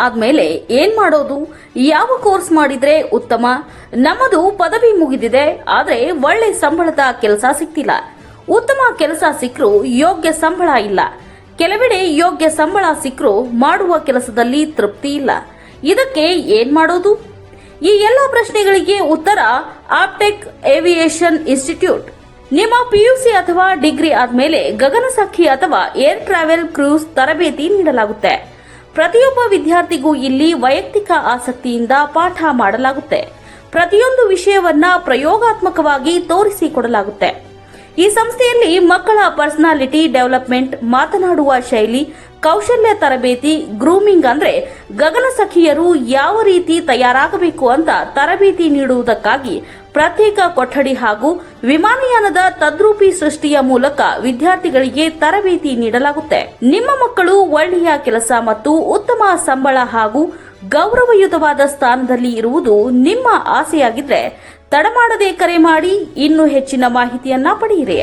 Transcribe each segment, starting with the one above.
ಆದ್ಮೇಲೆ ಏನ್ ಮಾಡೋದು, ಯಾವ ಕೋರ್ಸ್ ಮಾಡಿದ್ರೆ ಉತ್ತಮ? ನಮ್ಮದು ಪದವಿ ಮುಗಿದಿದೆ, ಆದ್ರೆ ಒಳ್ಳೆ ಸಂಬಳದ ಕೆಲಸ ಸಿಗ್ತಿಲ್ಲ. ಉತ್ತಮ ಕೆಲಸ ಸಿಕ್ಕರೂ ಯೋಗ್ಯ ಸಂಬಳ ಇಲ್ಲ. ಕೆಲವೆಡೆ ಯೋಗ್ಯ ಸಂಬಳ ಸಿಕ್ಕರೂ ಮಾಡುವ ಕೆಲಸದಲ್ಲಿ ತೃಪ್ತಿ ಇಲ್ಲ. ಇದಕ್ಕೆ ಏನ್ ಮಾಡೋದು? ಈ ಎಲ್ಲ ಪ್ರಶ್ನೆಗಳಿಗೆ ಉತ್ತರ ಆಪ್ಟೆಕ್ ಏವಿಯೇಷನ್ ಇನ್ಸ್ಟಿಟ್ಯೂಟ್. ನಿಮ್ಮ ಪಿಯುಸಿ ಅಥವಾ ಡಿಗ್ರಿ ಆದ್ಮೇಲೆ ಗಗನಸಖಿ ಅಥವಾ ಏರ್ ಟ್ರಾವೆಲ್ ಕ್ರೂಸ್ ತರಬೇತಿ ನೀಡಲಾಗುತ್ತೆ. ಪ್ರತಿಯೊಬ್ಬ ವಿದ್ಯಾರ್ಥಿಗೂ ಇಲ್ಲಿ ವೈಯಕ್ತಿಕ ಆಸಕ್ತಿಯಿಂದ ಪಾಠ ಮಾಡಲಾಗುತ್ತೆ. ಪ್ರತಿಯೊಂದು ವಿಷಯವನ್ನ ಪ್ರಯೋಗಾತ್ಮಕವಾಗಿ ತೋರಿಸಿಕೊಡಲಾಗುತ್ತೆ. ಈ ಸಂಸ್ಥೆಯಲ್ಲಿ ಮಕ್ಕಳ ಪರ್ಸನಾಲಿಟಿ ಡೆವಲಪ್ಮೆಂಟ್, ಮಾತನಾಡುವ ಶೈಲಿ, ಕೌಶಲ್ಯ ತರಬೇತಿ, ಗ್ರೂಮಿಂಗ್ ಅಂದ್ರೆ ಗಗನಸಖಿಯರು ಯಾವ ರೀತಿ ತಯಾರಾಗಬೇಕು ಅಂತ ತರಬೇತಿ ನೀಡುವುದಕ್ಕಾಗಿ ಪ್ರತ್ಯೇಕ ಕೊಠಡಿ ಹಾಗೂ ವಿಮಾನಯಾನದ ತದ್ರೂಪಿ ಸೃಷ್ಟಿಯ ಮೂಲಕ ವಿದ್ಯಾರ್ಥಿಗಳಿಗೆ ತರಬೇತಿ ನೀಡಲಾಗುತ್ತೆ. ನಿಮ್ಮ ಮಕ್ಕಳು ಒಳ್ಳೆಯ ಕೆಲಸ ಮತ್ತು ಉತ್ತಮ ಸಂಬಳ ಹಾಗೂ ಗೌರವಯುತವಾದ ಸ್ಥಾನದಲ್ಲಿ ಇರುವುದು ನಿಮ್ಮ ಆಸೆಯಾಗಿದ್ರೆ ತಡಮಾಡದೆ ಕರೆ ಮಾಡಿ ಇನ್ನೂ ಹೆಚ್ಚಿನ ಮಾಹಿತಿಯನ್ನ ಪಡೆಯಿರಿ.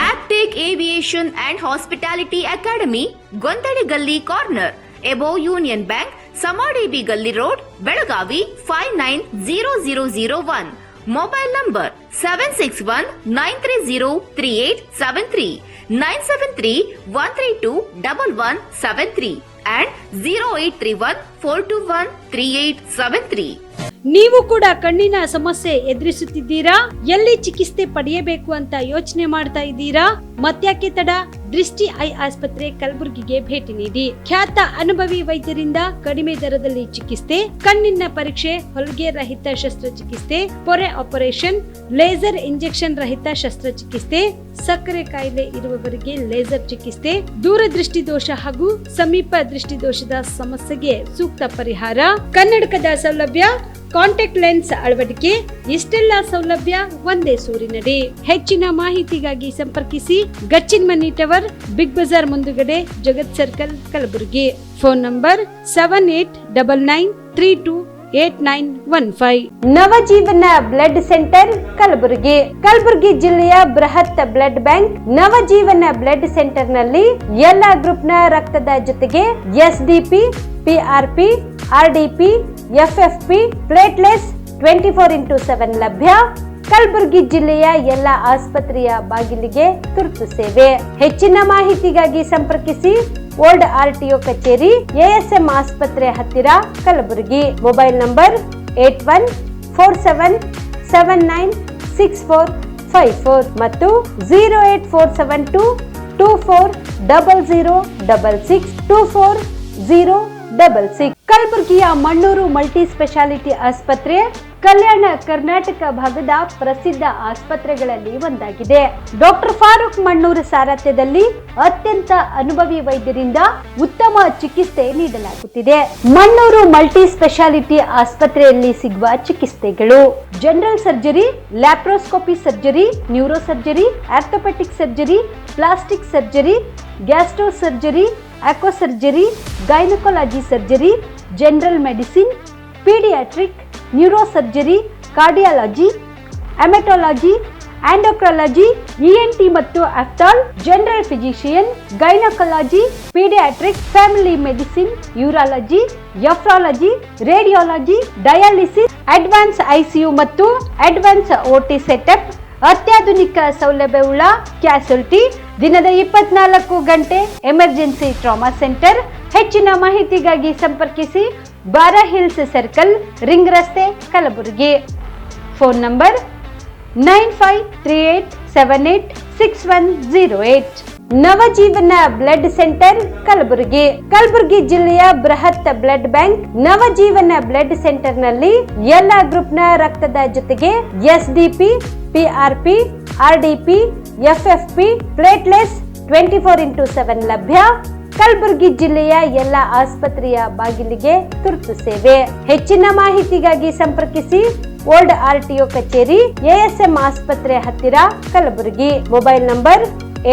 Aptech aviation and hospitality academy, ಗೊಂದಡಿ ಗಲ್ಲಿ corner, above union bank, Samadevi ಗಲ್ಲಿ road, Belagavi 590001. Mobile number 7619303873, 973-132-1173 and 0831-421-3873. ನೀವು ಕೂಡ ಕಣ್ಣಿನ ಸಮಸ್ಯೆ ಎದುರಿಸುತ್ತಿದ್ದೀರಾ? ಎಲ್ಲಿ ಚಿಕಿತ್ಸೆ ಪಡೆಯಬೇಕು ಅಂತ ಯೋಚನೆ ಮಾಡ್ತಾ ಇದ್ದೀರಾ? ಮತ್ತ್ಯಾಕೆ ತಡ? ದೃಷ್ಟಿ ಐ ಆಸ್ಪತ್ರೆ ಕಲಬುರಗಿಗೆ ಭೇಟಿ ನೀಡಿ. ಖ್ಯಾತ ಅನುಭವಿ ವೈದ್ಯರಿಂದ ಕಡಿಮೆ ದರದಲ್ಲಿ ಚಿಕಿತ್ಸೆ, ಕಣ್ಣಿನ ಪರೀಕ್ಷೆ, ಹೊಲಿಗೆ ರಹಿತ ಶಸ್ತ್ರಚಿಕಿತ್ಸೆ, ಪೊರೆ ಆಪರೇಷನ್, ಲೇಸರ್ ಇಂಜೆಕ್ಷನ್ ರಹಿತ ಶಸ್ತ್ರಚಿಕಿತ್ಸೆ, ಸಕ್ಕರೆ ಕಾಯಿಲೆ ಇರುವವರಿಗೆ ಲೇಸರ್ ಚಿಕಿತ್ಸೆ, ದೂರದೃಷ್ಟಿ ದೋಷ ಹಾಗೂ ಸಮೀಪ ದೃಷ್ಟಿ ದೋಷದ ಸಮಸ್ಯೆಗೆ ಸೂಕ್ತ ಪರಿಹಾರ, ಕನ್ನಡಕದ ಸೌಲಭ್ಯ, ಕಾಂಟ್ಯಾಕ್ಟ್ ಲೆನ್ಸ್ ಅಳವಡಿಕೆ, ಇಷ್ಟೆಲ್ಲ ಸೌಲಭ್ಯ ಒಂದೇ ಸೂರಿನಡಿ. ಹೆಚ್ಚಿನ ಮಾಹಿತಿಗಾಗಿ ಸಂಪರ್ಕಿಸಿ Gachchinamani tower, big bazaar ಮುಂದುಗಡೆ, Jagat circle, Kalaburagi. Phone number 7899328915. Navajeevan blood centre Kalaburagi. Kalaburagi ಜಿಲ್ಲೆಯ ಬೃಹತ್ blood bank Navajeevan blood centre ನಲ್ಲಿ ಎಲ್ಲಾ ಗ್ರೂಪ್ ನ ರಕ್ತದ ಜೊತೆಗೆ ಎಸ್ಡಿಪಿ, ಪಿಆರ್ಪಿ, ಆರ್ಡಿಪಿ, ಎಫ್ಎಫ್ಪಿ, ಪ್ಲೇಟ್ಲೆಸ್ 24x7 ಲಭ್ಯ. ಕಲಬುರಗಿ ಜಿಲ್ಲೆಯ ಎಲ್ಲ ಆಸ್ಪತ್ರೆಯ ಬಾಗಿಲಿಗೆ ತುರ್ತು ಸೇವೆ. ಹೆಚ್ಚಿನ ಮಾಹಿತಿಗಾಗಿ ಸಂಪರ್ಕಿಸಿ ಓಲ್ಡ್ ಆರ್ಟಿಒ ಕಚೇರಿ, ಎಎಸ್ಎಂ ಆಸ್ಪತ್ರೆ ಹತ್ತಿರ, ಕಲಬುರಗಿ. ಮೊಬೈಲ್ ನಂಬರ್ 8147979645 ಮತ್ತು 08472240066 ಕಲಬುರಗಿಯ ಮಣ್ಣೂರು ಮಲ್ಟಿ ಸ್ಪೆಷಾಲಿಟಿ ಆಸ್ಪತ್ರೆ ಕಲ್ಯಾಣ ಕರ್ನಾಟಕ ಭಾಗದ ಪ್ರಸಿದ್ಧ ಆಸ್ಪತ್ರೆಗಳಲ್ಲಿ ಒಂದಾಗಿದೆ. ಡಾಕ್ಟರ್ ಫಾರೂಕ್ ಮಣ್ಣೂರು ಸಾರಥ್ಯದಲ್ಲಿ ಅತ್ಯಂತ ಅನುಭವಿ ವೈದ್ಯರಿಂದ ಉತ್ತಮ ಚಿಕಿತ್ಸೆ ನೀಡಲಾಗುತ್ತಿದೆ. ಮಣ್ಣೂರು ಮಲ್ಟಿ ಸ್ಪೆಷಾಲಿಟಿ ಆಸ್ಪತ್ರೆಯಲ್ಲಿ ಸಿಗುವ ಚಿಕಿತ್ಸೆಗಳು: general surgery, laparoscopy surgery, neuro surgery, orthopaedic surgery, plastic surgery, gastro surgery, aqua surgery, gynaecology surgery, general medicine, paediatric, neuro surgery, cardiology, haematology, endocrinology, ENT ಮತ್ತು ophthal, general physician, gynaecology, paediatric, family medicine, urology, nephrology, radiology, dialysis, advance ICU ಮತ್ತು advance OT setup, ಅತ್ಯಾಧುನಿಕ ಸೌಲಭ್ಯವುಳ್ಳ ಕ್ಯಾಸುಲಿಟಿ, ದಿನದ 24 ಗಂಟೆ emergency trauma centre. ಹೆಚ್ಚಿನ ಮಾಹಿತಿಗಾಗಿ ಸಂಪರ್ಕಿಸಿ ಬಾರಾ hills circle, ring ರಸ್ತೆ, Kalaburagi. Phone number 9538786108. Navajeevan blood centre Kalaburagi. Kalaburagi ಜಿಲ್ಲೆಯ ಬೃಹತ್ blood bank Navajeevan blood centre ನಲ್ಲಿ ಎಲ್ಲಾ ಗ್ರೂಪ್ ನ ರಕ್ತದ ಜೊತೆಗೆ ಎಸ್ಡಿಪಿ, ಪಿಆರ್ಪಿ, ಆರ್ಡಿಪಿ, ಎಫ್ಎಫ್ಪಿ, ಪ್ಲೇಟ್ಲೆಸ್ 24x7 ಲಭ್ಯ. ಕಲಬುರಗಿ ಜಿಲ್ಲೆಯ ಎಲ್ಲ ಆಸ್ಪತ್ರೆಯ ಬಾಗಿಲಿಗೆ ತುರ್ತು ಸೇವೆ. ಹೆಚ್ಚಿನ ಮಾಹಿತಿಗಾಗಿ ಸಂಪರ್ಕಿಸಿ ಓಲ್ಡ್ ಆರ್ಟಿಒ ಕಚೇರಿ, ಎಎಸ್ಎಂ ಆಸ್ಪತ್ರೆ ಹತ್ತಿರ, ಕಲಬುರಗಿ. ಮೊಬೈಲ್ ನಂಬರ್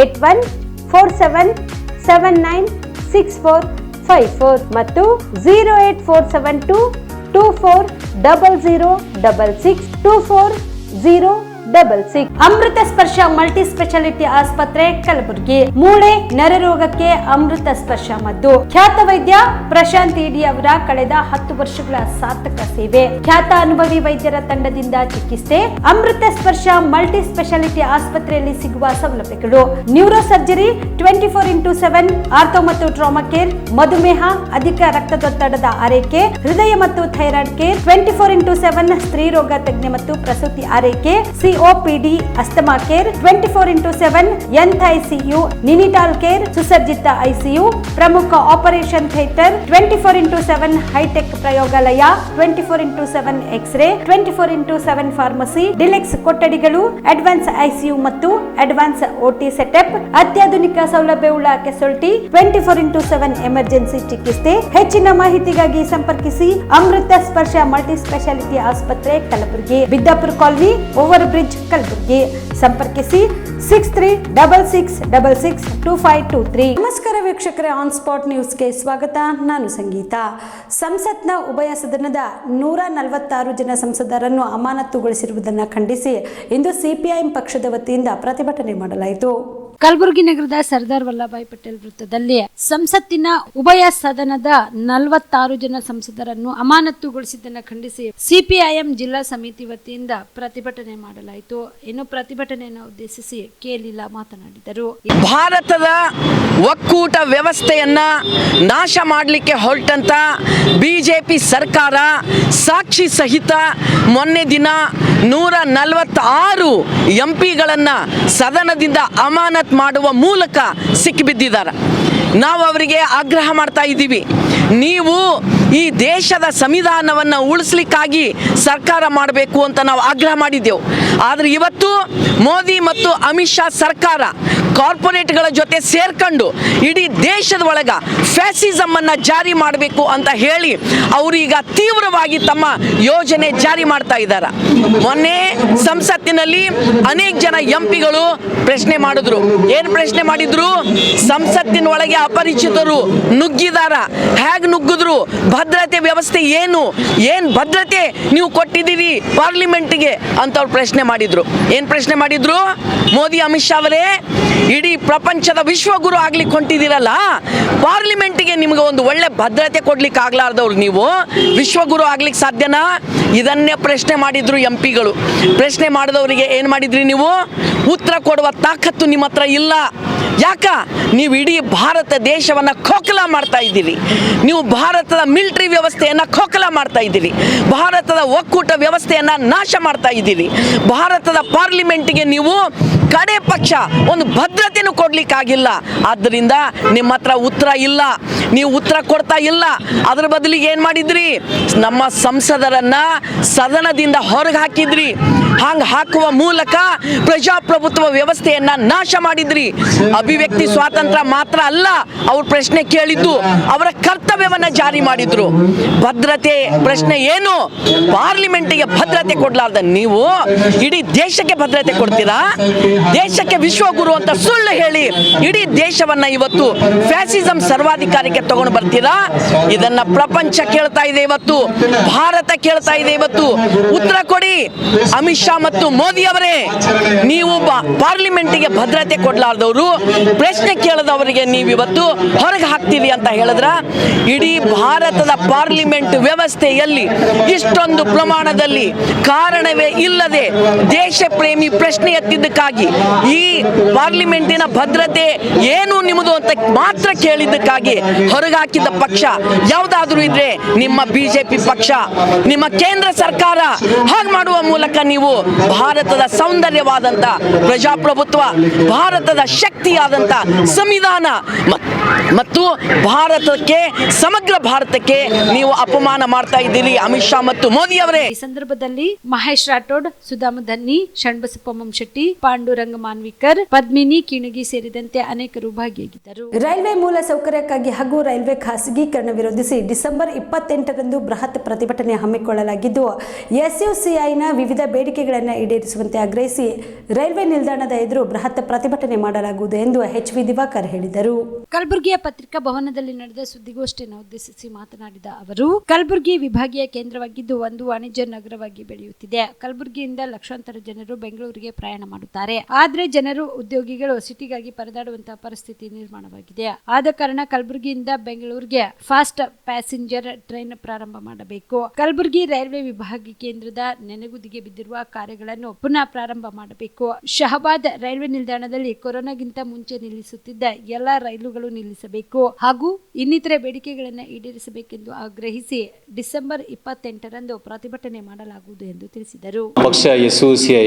8147979645 ಮತ್ತು 08472240066 2400 66 ಅಮೃತ ಸ್ಪರ್ಶ ಮಲ್ಟಿ ಸ್ಪೆಷಾಲಿಟಿ ಆಸ್ಪತ್ರೆ ಕಲಬುರಗಿ. ಮೂಳೆ ನರರೋಗಕ್ಕೆ ಅಮೃತ ಸ್ಪರ್ಶ ಮದ್ದು. ಖ್ಯಾತ ವೈದ್ಯ ಪ್ರಶಾಂತ್ ಇಡಿ ಅವರ ಕಳೆದ 10 ವರ್ಷಗಳ ಸಾರ್ಥಕ ಸೇವೆ. ಖ್ಯಾತ ಅನುಭವಿ ವೈದ್ಯರ ತಂಡದಿಂದ ಚಿಕಿತ್ಸೆ. ಅಮೃತ ಸ್ಪರ್ಶ ಮಲ್ಟಿ ಸ್ಪೆಷಾಲಿಟಿ ಆಸ್ಪತ್ರೆಯಲ್ಲಿ ಸಿಗುವ ಸೌಲಭ್ಯಗಳು: ನ್ಯೂರೋ ಸರ್ಜರಿ 24x7, ಆರ್ಥೋ ಮತ್ತು ಟ್ರಾಮಾ ಕೇರ್, ಮಧುಮೇಹ, ಅಧಿಕ ರಕ್ತದೊತ್ತಡದ ಆರೈಕೆ, ಹೃದಯ ಮತ್ತು ಥೈರಾಯ್ಡ್ ಕೇರ್ 24x7, ಸ್ತ್ರೀ ರೋಗ ತಜ್ಞ ಮತ್ತು ಪ್ರಸೂತಿ ಆರೈಕೆ, COPD, asthma care 24x7, NICU, neonatal care, ಸುಸಜ್ಜಿತ ICU, ಪ್ರಮುಖ ಆಪರೇಷನ್ ಥಿಯೇಟರ್ 24x7, ಹೈಟೆಕ್ ಪ್ರಯೋಗಾಲಯ 24x7, x ray 24x7, pharmacy, deluxe ಕೊಠಡಿಗಳು, ಅಡ್ವಾನ್ಸ್ ICU ಮತ್ತು ಅಡ್ವಾನ್ಸ್ OT ಸೆಟಪ್, ಅತ್ಯಾಧುನಿಕ ಸೌಲಭ್ಯವುಳ್ಳ ಕೆಸೊಲ್ಟಿ 24x7 ಎಮರ್ಜೆನ್ಸಿ ಚಿಕಿತ್ಸೆ. ಹೆಚ್ಚಿನ ಮಾಹಿತಿಗಾಗಿ ಸಂಪರ್ಕಿಸಿ ಅಮೃತ ಸ್ಪರ್ಶ ಮಲ್ಟಿ ಸ್ಪೆಷಾಲಿಟಿ ಆಸ್ಪತ್ರೆ Kalaburagi, Biddapura colony, over bridge Kalaburagi. ಸಂಪರ್ಕಿಸಿ 6366662523. ನಮಸ್ಕಾರ ವೀಕ್ಷಕರೇ, ಆನ್ ಸ್ಪಾಟ್ ನ್ಯೂಸ್ಗೆ ಸ್ವಾಗತ. ನಾನು ಸಂಗೀತ. ಸಂಸತ್ನ ಉಭಯ ಸದನದ 146 ಜನ ಸಂಸದರನ್ನು ಅಮಾನತುಗೊಳಿಸಿರುವುದನ್ನು ಖಂಡಿಸಿ ಇಂದು ಸಿಪಿಐಎಂ ಪಕ್ಷದ ವತಿಯಿಂದ ಪ್ರತಿಭಟನೆ ಮಾಡಲಾಯಿತು. ಕಲಬುರಗಿ ನಗರದ ಸರ್ದಾರ್ ವಲ್ಲಭಾಯ್ ಪಟೇಲ್ ವೃತ್ತದಲ್ಲಿ ಸಂಸತ್ತಿನ ಉಭಯ ಸದನದ 46 ಜನ ಸಂಸದರನ್ನು ಅಮಾನತುಗೊಳಿಸಿದ್ದನ್ನು ಖಂಡಿಸಿ ಸಿಪಿಐಎಂ ಜಿಲ್ಲಾ ಸಮಿತಿ ವತಿಯಿಂದ ಪ್ರತಿಭಟನೆ ಮಾಡಲಾಯಿತು. ಇನ್ನು ಪ್ರತಿಭಟನೆಯನ್ನು ಉದ್ದೇಶಿಸಿ ಲೀಲಾ ಮಾತನಾಡಿದರು. ಭಾರತದ ಒಕ್ಕೂಟ ವ್ಯವಸ್ಥೆಯನ್ನ ನಾಶ ಮಾಡಲಿಕ್ಕೆ ಹೊರಟಂತ ಬಿಜೆಪಿ ಸರ್ಕಾರ ಸಾಕ್ಷಿ ಸಹಿತ ಮೊನ್ನೆ ದಿನ 146 ಎಂಪಿಗಳನ್ನ ಸದನದಿಂದ ಅಮಾನತ್ ಮಾಡುವ ಮೂಲಕ ಸಿಕ್ಕಿಬಿದ್ದಿದ್ದಾರೆ. ನಾವು ಅವರಿಗೆ ಆಗ್ರಹ ಮಾಡ್ತಾ ಇದ್ದೀವಿ, ನೀವು ಈ ದೇಶದ ಸಂವಿಧಾನವನ್ನು ಉಳಿಸ್ಲಿಕ್ಕಾಗಿ ಸರ್ಕಾರ ಮಾಡಬೇಕು ಅಂತ ನಾವು ಆಗ್ರಹ ಮಾಡಿದ್ದೆವು. ಆದರೆ ಇವತ್ತು ಮೋದಿ ಮತ್ತು ಅಮಿತ್ ಶಾ ಸರ್ಕಾರ ಕಾರ್ಪೊರೇಟ್ಗಳ ಜೊತೆ ಸೇರ್ಕೊಂಡು ಇಡೀ ದೇಶದ ಒಳಗ ಫ್ಯಾಸಿಸಮ್ ಅನ್ನ ಜಾರಿ ಮಾಡಬೇಕು ಅಂತ ಹೇಳಿ ಅವರು ಈಗ ತೀವ್ರವಾಗಿ ತಮ್ಮ ಯೋಜನೆ ಜಾರಿ ಮಾಡ್ತಾ ಇದ್ದಾರೆ. ಮೊನ್ನೆ ಸಂಸತ್ತಿನಲ್ಲಿ ಅನೇಕ ಜನ ಎಂಪಿಗಳು ಪ್ರಶ್ನೆ ಮಾಡಿದ್ರು. ಏನು ಪ್ರಶ್ನೆ ಮಾಡಿದ್ರು? ಸಂಸತ್ತಿನ ಒಳಗೆ ಅಪರಿಚಿತರು ನುಗ್ಗಿದಾರ, ಹೇಗೆ ನುಗ್ಗಿದ್ರು, ಭದ್ರತೆ ವ್ಯವಸ್ಥೆ ಏನು ಭದ್ರತೆ ನೀವು ಕೊಟ್ಟಿದ್ದೀರಿ ಪಾರ್ಲಿಮೆಂಟ್ಗೆ ಅಂತ ಅವ್ರು ಪ್ರಶ್ನೆ ಮಾಡಿದ್ರು. ಏನು ಪ್ರಶ್ನೆ ಮಾಡಿದ್ರು? ಮೋದಿ ಅಮಿತ್ ಶಾ ಅವರೇ, ಇಡೀ ಪ್ರಪಂಚದ ವಿಶ್ವಗುರು ಆಗ್ಲಿಕ್ಕೆ ಹೊಂಟಿದ್ದೀರಲ್ಲ, ಪಾರ್ಲಿಮೆಂಟ್ಗೆ ನಿಮ್ಗೆ ಒಂದು ಒಳ್ಳೆ ಭದ್ರತೆ ಕೊಡ್ಲಿಕ್ಕೆ ಆಗ್ಲಾರ್ದವ್ರು ನೀವು ವಿಶ್ವಗುರು ಆಗ್ಲಿಕ್ಕೆ ಸಾಧ್ಯನಾ? ಇದನ್ನೇ ಪ್ರಶ್ನೆ ಮಾಡಿದ್ರು ಎಂಪಿಗಳು. ಪ್ರಶ್ನೆ ಮಾಡಿದವರಿಗೆ ಏನು ಮಾಡಿದ್ರಿ ನೀವು? ಉತ್ತರ ಕೊಡುವ ತಾಕತ್ತು ನಿಮ್ಮ ಹತ್ರ ಇಲ್ಲ. ಯಾಕ? ನೀವು ಇಡೀ ಭಾರತ ದೇಶವನ್ನ ಖೋಖಲ ಮಾಡ್ತಾ ಇದ್ದೀರಿ. ನೀವು ಭಾರತದ ಮಿಲಿಟರಿ ವ್ಯವಸ್ಥೆಯನ್ನ ಖೋಖಲ ಮಾಡ್ತಾ ಇದ್ದೀರಿ. ಭಾರತದ ಒಕ್ಕೂಟ ವ್ಯವಸ್ಥೆಯನ್ನ ನಾಶ ಮಾಡ್ತಾ ಇದ್ದೀರಿ. ಭಾರತದ ಪಾರ್ಲಿಮೆಂಟ್ಗೆ ನೀವು ಕಡೆ ಪಕ್ಷ ಒಂದು ಭದ್ರತೆನೂ ಕೊಡ್ಲಿಕ್ಕಾಗಿಲ್ಲ. ಆದ್ದರಿಂದ ನಿಮ್ಮ ಹತ್ರ ಉತ್ತರ ಇಲ್ಲ, ನೀವು ಉತ್ತರ ಕೊಡ್ತಾ ಇಲ್ಲ. ಅದ್ರ ಬದಲಿಗೆ ಏನು ಮಾಡಿದ್ರಿ? ನಮ್ಮ ಸಂಸದರನ್ನ ಸದನದಿಂದ ಹೊರಗೆ ಹಾಕಿದ್ರಿ. ಹಂಗೆ ಹಾಕುವ ಮೂಲಕ ಪ್ರಜಾಪ್ರಭುತ್ವ ವ್ಯವಸ್ಥೆಯನ್ನ ನಾಶ ಮಾಡಿದ್ರಿ. ಅಭಿವ್ಯಕ್ತಿ ಸ್ವಾತಂತ್ರ್ಯ ಮಾತ್ರ ಅಲ್ಲ ಅವ್ರ ಪ್ರಶ್ನೆ ಕೇಳಿದ್ದು, ಅವರ ಕರ್ತವ್ಯವನ್ನ ಜಾರಿ ಮಾಡಿದ್ರು. ಭದ್ರತೆ ಪ್ರಶ್ನೆ ಏನು? ಪಾರ್ಲಿಮೆಂಟಿಗೆ ಭದ್ರತೆ ಕೊಡ್ಲಾರ್ದ ನೀವು ಇಡೀ ದೇಶಕ್ಕೆ ಭದ್ರತೆ ಕೊಡ್ತೀರಾ? ದೇಶಕ್ಕೆ ವಿಶ್ವಗುರು ಅಂತ ಸುಳ್ಳು ಹೇಳಿ ಇಡೀ ದೇಶವನ್ನ ಇವತ್ತು ಫ್ಯಾಸಿಸಂ ಸರ್ವಾಧಿಕಾರಕ್ಕೆ ತಗೊಂಡು ಬರ್ತೀರಾ? ಇದನ್ನ ಪ್ರಪಂಚ ಕೇಳ್ತಾ ಇದೆ, ಇವತ್ತು ಭಾರತ ಕೇಳ್ತಾ ಇದೆ. ಇವತ್ತು ಉತ್ತರ ಕೊಡಿ ಅಮಿತ್ ಶಾ ಮತ್ತು ಮೋದಿ ಅವರೇ. ನೀವು ಪಾರ್ಲಿಮೆಂಟಿಗೆ ಭದ್ರತೆ ಕೊಡ್ಲಾರ್ದವರು, ಪ್ರಶ್ನೆ ಕೇಳದವರಿಗೆ ನೀವು ಇವತ್ತು ಹೊರಗೆ ಹಾಕ್ತೀವಿ ಅಂತ ಹೇಳಿದ್ರ, ಇಡೀ ಭಾರತದ ಪಾರ್ಲಿಮೆಂಟ್ ವ್ಯವಸ್ಥೆಯಲ್ಲಿ ಇಷ್ಟೊಂದು ಪ್ರಮಾಣದಲ್ಲಿ ಕಾರಣವೇ ಇಲ್ಲದೆ ದೇಶ ಪ್ರೇಮಿ ಪ್ರಶ್ನೆ ಎತ್ತಿದ್ದಕ್ಕಾಗಿ, ಈ ಪಾರ್ಲಿಮೆಂಟಿನ ಭದ್ರತೆ ಏನು ನಿಮ್ಮದು ಅಂತ ಮಾತ್ರ ಕೇಳಿದ್ದಕ್ಕಾಗಿ ಹೊರಗೆ ಹಾಕಿದ ಪಕ್ಷ ಯಾವುದಾದ್ರೂ ಇದ್ರೆ ನಿಮ್ಮ ಬಿಜೆಪಿ ಪಕ್ಷ, ನಿಮ್ಮ ಕೇಂದ್ರ ಸರ್ಕಾರ. ಹಾಗೆ ಮಾಡುವ ಮೂಲಕ ನೀವು ಭಾರತದ ಸೌಂದರ್ಯವಾದಂತ ಪ್ರಜಾಪ್ರಭುತ್ವ, ಭಾರತದ ಶಕ್ತಿಯಾದಂತ ಸಂವಿಧಾನ ಮತ್ತು ಭಾರತಕ್ಕೆ, ಸಮಗ್ರ ಭಾರತಕ್ಕೆ ನೀವು ಅಪಮಾನ ಮಾಡ್ತಾ ಇದ್ದೀರಿ ಅಮಿತ್ ಶಾ ಮತ್ತು ಮೋದಿ ಅವರೇ. ಈ ಸಂದರ್ಭದಲ್ಲಿ ಮಹೇಶ್ ರಾಠೋಡ್, ಸುಧಾಮ ಧನ್ನಿ, ಶಣ್ಬಸಪ್ಪ ಶೆಟ್ಟಿ, ಪಾಂಡುರಂಗ ಮಾನ್ವಿಕರ್, ಪದ್ಮಿನಿ ಕಿಣಗಿ ಸೇರಿದಂತೆ ಅನೇಕರು ಭಾಗಿಯಾಗಿದ್ದರು. ರೈಲ್ವೆ ಮೂಲ ಸೌಕರ್ಯಕ್ಕಾಗಿ ಹಾಗೂ ರೈಲ್ವೆ ಖಾಸಗೀಕರಣ ವಿರೋಧಿಸಿ ಡಿಸೆಂಬರ್ 28ರಂದು ಬೃಹತ್ ಪ್ರತಿಭಟನೆ ಹಮ್ಮಿಕೊಳ್ಳಲಾಗಿದ್ದು, ಎಸ್ಯುಸಿಐನ ವಿವಿಧ ಬೇಡಿಕೆಗಳನ್ನು ಈಡೇರಿಸುವಂತೆ ಆಗ್ರಹಿಸಿ ರೈಲ್ವೆ ನಿಲ್ದಾಣದ ಎದುರು ಬೃಹತ್ ಪ್ರತಿಭಟನೆ ಮಾಡಲಾಗುವುದು ಎಂದು ಎಂದು HV ದಿವಾಕರ್ ಹೇಳಿದರು. ಕಲಬುರಗಿಯ ಪತ್ರಿಕಾ ಭವನದಲ್ಲಿ ನಡೆದ ಸುದ್ದಿಗೋಷ್ಠಿಯನ್ನು ಉದ್ದೇಶಿಸಿ ಮಾತನಾಡಿದ ಅವರು, ಕಲಬುರಗಿ ವಿಭಾಗೀಯ ಕೇಂದ್ರವಾಗಿದ್ದು ಒಂದು ವಾಣಿಜ್ಯ ನಗರವಾಗಿ ಬೆಳೆಯುತ್ತಿದೆ. ಕಲಬುರಗಿಯಿಂದ ಲಕ್ಷಾಂತರ ಜನರು ಬೆಂಗಳೂರಿಗೆ ಪ್ರಯಾಣ ಮಾಡುತ್ತಾರೆ. ಆದ್ರೆ ಜನರು ಉದ್ಯೋಗಿಗಳು ಸಿಟಿಗಾಗಿ ಪರದಾಡುವಂತಹ ಪರಿಸ್ಥಿತಿ ನಿರ್ಮಾಣವಾಗಿದೆ. ಆದ ಕಾರಣ ಕಲಬುರಗಿಯಿಂದ ಬೆಂಗಳೂರಿಗೆ ಫಾಸ್ಟ್ ಪ್ಯಾಸೆಂಜರ್ ಟ್ರೈನ್ ಪ್ರಾರಂಭ ಮಾಡಬೇಕು. ಕಲಬುರಗಿ ರೈಲ್ವೆ ವಿಭಾಗೀಯ ಕೇಂದ್ರದ ನೆನೆಗುದಿಗೆ ಬಿದ್ದಿರುವ ಕಾರ್ಯಗಳನ್ನು ಪುನಃ ಪ್ರಾರಂಭ ಮಾಡಬೇಕು. ಶಹಾಬಾದ್ ರೈಲ್ವೆ ನಿಲ್ದಾಣದಲ್ಲಿ ಕೊರೋನಾಗಿಂತ ಮುಂಚೆ ನಿಲ್ಲಿಸುತ್ತಿದ್ದ ಎಲ್ಲಾ ರೈಲುಗಳು ನಿಲ್ಲಿಸಬೇಕು ಹಾಗೂ ಇನ್ನಿತರೆ ಬೇಡಿಕೆಗಳನ್ನು ಈಡೇರಿಸಬೇಕೆಂದು ಆಗ್ರಹಿಸಿ ಡಿಸೆಂಬರ್ 28ರಂದು ಪ್ರತಿಭಟನೆ ಮಾಡಲಾಗುವುದು ಎಂದು ತಿಳಿಸಿದರು. ಪಕ್ಷ SUCI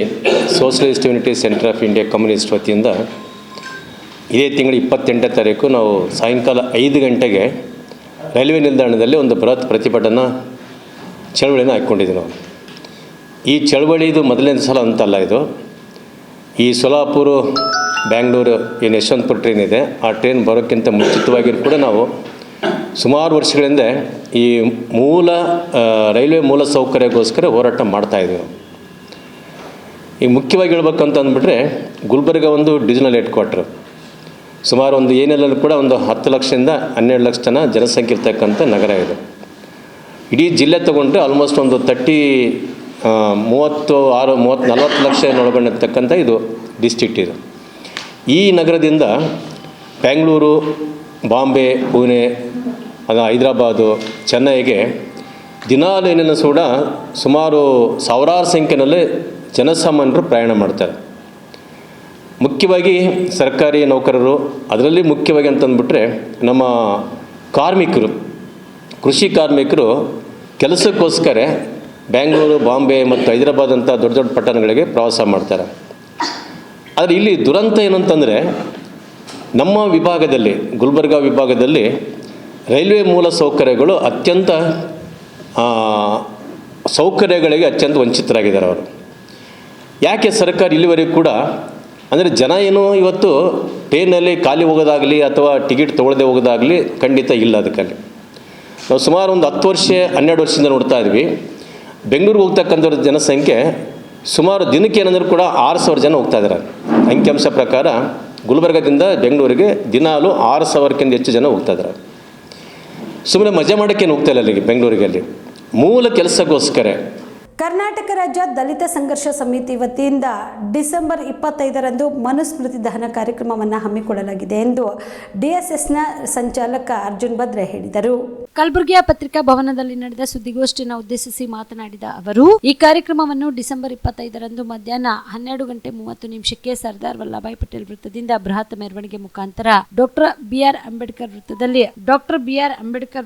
socialist unity centre of India communist ವತಿಯಿಂದ ಇದೇ ತಿಂಗಳ 28ನೇ ತಾರೀಕು ನಾವು ಸಾಯಂಕಾಲ 5 ಗಂಟೆಗೆ ರೈಲ್ವೆ ನಿಲ್ದಾಣದಲ್ಲಿ ಒಂದು ಬೃಹತ್ ಪ್ರತಿಭಟನಾ ಚಳವಳಿಯನ್ನು ಹಾಕ್ಕೊಂಡಿದ್ದೀವಿ ನಾವು. ಈ ಚಳವಳಿ ಇದು ಮೊದಲನೇ ಸಲ ಅಂತಲ್ಲ. ಇದು ಈ ಸೋಲಾಪುರ ಬ್ಯಾಂಗ್ಳೂರು ಏನು ಯಶವಂತಪುರ ಟ್ರೈನ್ ಇದೆ, ಆ ಟ್ರೈನ್ ಬರೋಕ್ಕಿಂತ ಮುಂಚಿತವಾಗಿ ಕೂಡ ನಾವು ಸುಮಾರು ವರ್ಷಗಳಿಂದ ಈ ರೈಲ್ವೆ ಮೂಲ ಸೌಕರ್ಯಕ್ಕೋಸ್ಕರ ಹೋರಾಟ ಮಾಡ್ತಾಯಿದ್ದೀವಿ. ಈಗ ಮುಖ್ಯವಾಗಿ ಹೇಳ್ಬೇಕಂತ ಅಂದ್ಬಿಟ್ರೆ ಗುಲ್ಬರ್ಗ ಒಂದು ಡಿವಿಷನಲ್ ಹೆಡ್ ಕ್ವಾರ್ಟರ್. ಸುಮಾರು ಒಂದು ಏನೆಲ್ಲ ಕೂಡ ಒಂದು 10 ಲಕ್ಷದಿಂದ 12 ಲಕ್ಷ ಜನಸಂಖ್ಯೆ ಇರ್ತಕ್ಕಂಥ ನಗರ ಇದು. ಇಡೀ ಜಿಲ್ಲೆ ತೊಗೊಂಡ್ರೆ ಆಲ್ಮೋಸ್ಟ್ ಒಂದು 40 ಲಕ್ಷ ಒಳಗೊಂಡಿರ್ತಕ್ಕಂಥ ಇದು ಡಿಸ್ಟ್ರಿಕ್ಟ್ ಇದು. ಈ ನಗರದಿಂದ ಬೆಂಗಳೂರು, ಬಾಂಬೆ, ಪುಣೆ, ಹೈದರಾಬಾದು, ಚೆನ್ನೈಗೆ ದಿನಾಲು ಏನೇನು ಕೂಡ ಸುಮಾರು ಸಾವಿರಾರು ಸಂಖ್ಯೆಯಲ್ಲಿ ಜನಸಾಮಾನ್ಯರು ಪ್ರಯಾಣ ಮಾಡ್ತಾರೆ. ಮುಖ್ಯವಾಗಿ ಸರ್ಕಾರಿ ನೌಕರರು, ಅದರಲ್ಲಿ ಮುಖ್ಯವಾಗಿ ಅಂತಂದ್ಬಿಟ್ರೆ ನಮ್ಮ ಕಾರ್ಮಿಕರು, ಕೃಷಿ ಕಾರ್ಮಿಕರು ಕೆಲಸಕ್ಕೋಸ್ಕರ ಬೆಂಗಳೂರು, ಬಾಂಬೆ ಮತ್ತು ಹೈದರಾಬಾದ್ ಅಂತ ದೊಡ್ಡ ದೊಡ್ಡ ಪಟ್ಟಣಗಳಿಗೆ ಪ್ರವಾಸ ಮಾಡ್ತಾರೆ. ಆದರೆ ಇಲ್ಲಿ ದುರಂತ ಏನಂತಂದರೆ ನಮ್ಮ ವಿಭಾಗದಲ್ಲಿ, ಗುಲ್ಬರ್ಗ ವಿಭಾಗದಲ್ಲಿ ರೈಲ್ವೆ ಮೂಲ ಸೌಕರ್ಯಗಳು ಅತ್ಯಂತ ಸೌಕರ್ಯಗಳಿಗೆ ಅತ್ಯಂತ ವಂಚಿತರಾಗಿದ್ದಾರೆ ಅವರು. ಯಾಕೆ ಸರ್ಕಾರ ಇಲ್ಲಿವರೆಗೂ ಕೂಡ ಅಂದರೆ ಜನ ಏನು ಇವತ್ತು ಟ್ರೈನಲ್ಲಿ ಖಾಲಿ ಹೋಗೋದಾಗಲಿ ಅಥವಾ ಟಿಕೆಟ್ ತೊಗೊಳ್ಳದೆ ಹೋಗೋದಾಗಲಿ ಖಂಡಿತ ಇಲ್ಲ. ಅದಕ್ಕಲ್ಲಿ ನಾವು ಸುಮಾರು ಒಂದು 10 ವರ್ಷ 12 ವರ್ಷದಿಂದ ನೋಡ್ತಾ ಇದ್ವಿ. ಬೆಂಗಳೂರಿಗೆ ಹೋಗ್ತಕ್ಕಂಥವ್ರ ಜನಸಂಖ್ಯೆ ಸುಮಾರು ದಿನಕ್ಕೆ ಏನಂದ್ರೂ ಕೂಡ 6,000 ಜನ ಹೋಗ್ತಾ ಇದ್ದಾರೆ. ಅಂಕಿಅಂಶ ಪ್ರಕಾರ ಗುಲ್ಬರ್ಗದಿಂದ ಬೆಂಗಳೂರಿಗೆ ದಿನಾಲು 6,000ಕ್ಕಿಂತ ಹೆಚ್ಚು ಜನ ಹೋಗ್ತಾ ಇದ್ದಾರೆ. ಸುಮ್ಮನೆ ಮಜಾ ಮಾಡೋಕ್ಕೇನು ಹೋಗ್ತಾ ಇಲ್ಲ ಅಲ್ಲಿಗೆ ಬೆಂಗಳೂರಿಗೆ. ಅಲ್ಲಿ ಮೂಲ ಕೆಲಸಕ್ಕೋಸ್ಕರ. ಕರ್ನಾಟಕ ರಾಜ್ಯ ದಲಿತ ಸಂಘರ್ಷ ಸಮಿತಿ ವತಿಯಿಂದ ಡಿಸೆಂಬರ್ 25ರಂದು ಮನುಸ್ಮೃತಿ ದಹನ ಕಾರ್ಯಕ್ರಮವನ್ನು ಹಮ್ಮಿಕೊಳ್ಳಲಾಗಿದೆ ಎಂದು DSSನ ಸಂಚಾಲಕ ಅರ್ಜುನ್ ಭದ್ರೆ ಹೇಳಿದರು. ಕಲಬುರಗಿಯ ಪತ್ರಿಕಾ ಭವನದಲ್ಲಿ ನಡೆದ ಸುದ್ದಿಗೋಷ್ಠಿಯನ್ನು ಉದ್ದೇಶಿಸಿ ಮಾತನಾಡಿದ ಅವರು, ಈ ಕಾರ್ಯಕ್ರಮವನ್ನು ಡಿಸೆಂಬರ್ 25ರಂದು ಮಧ್ಯಾಹ್ನ 12:30 ಸರ್ದಾರ್ ವಲ್ಲಭಾಯ್ ಪಟೇಲ್ ವೃತ್ತದಿಂದ ಬೃಹತ್ ಮೆರವಣಿಗೆ ಮುಖಾಂತರ ಡಾಕ್ಟರ್ BR ಅಂಬೇಡ್ಕರ್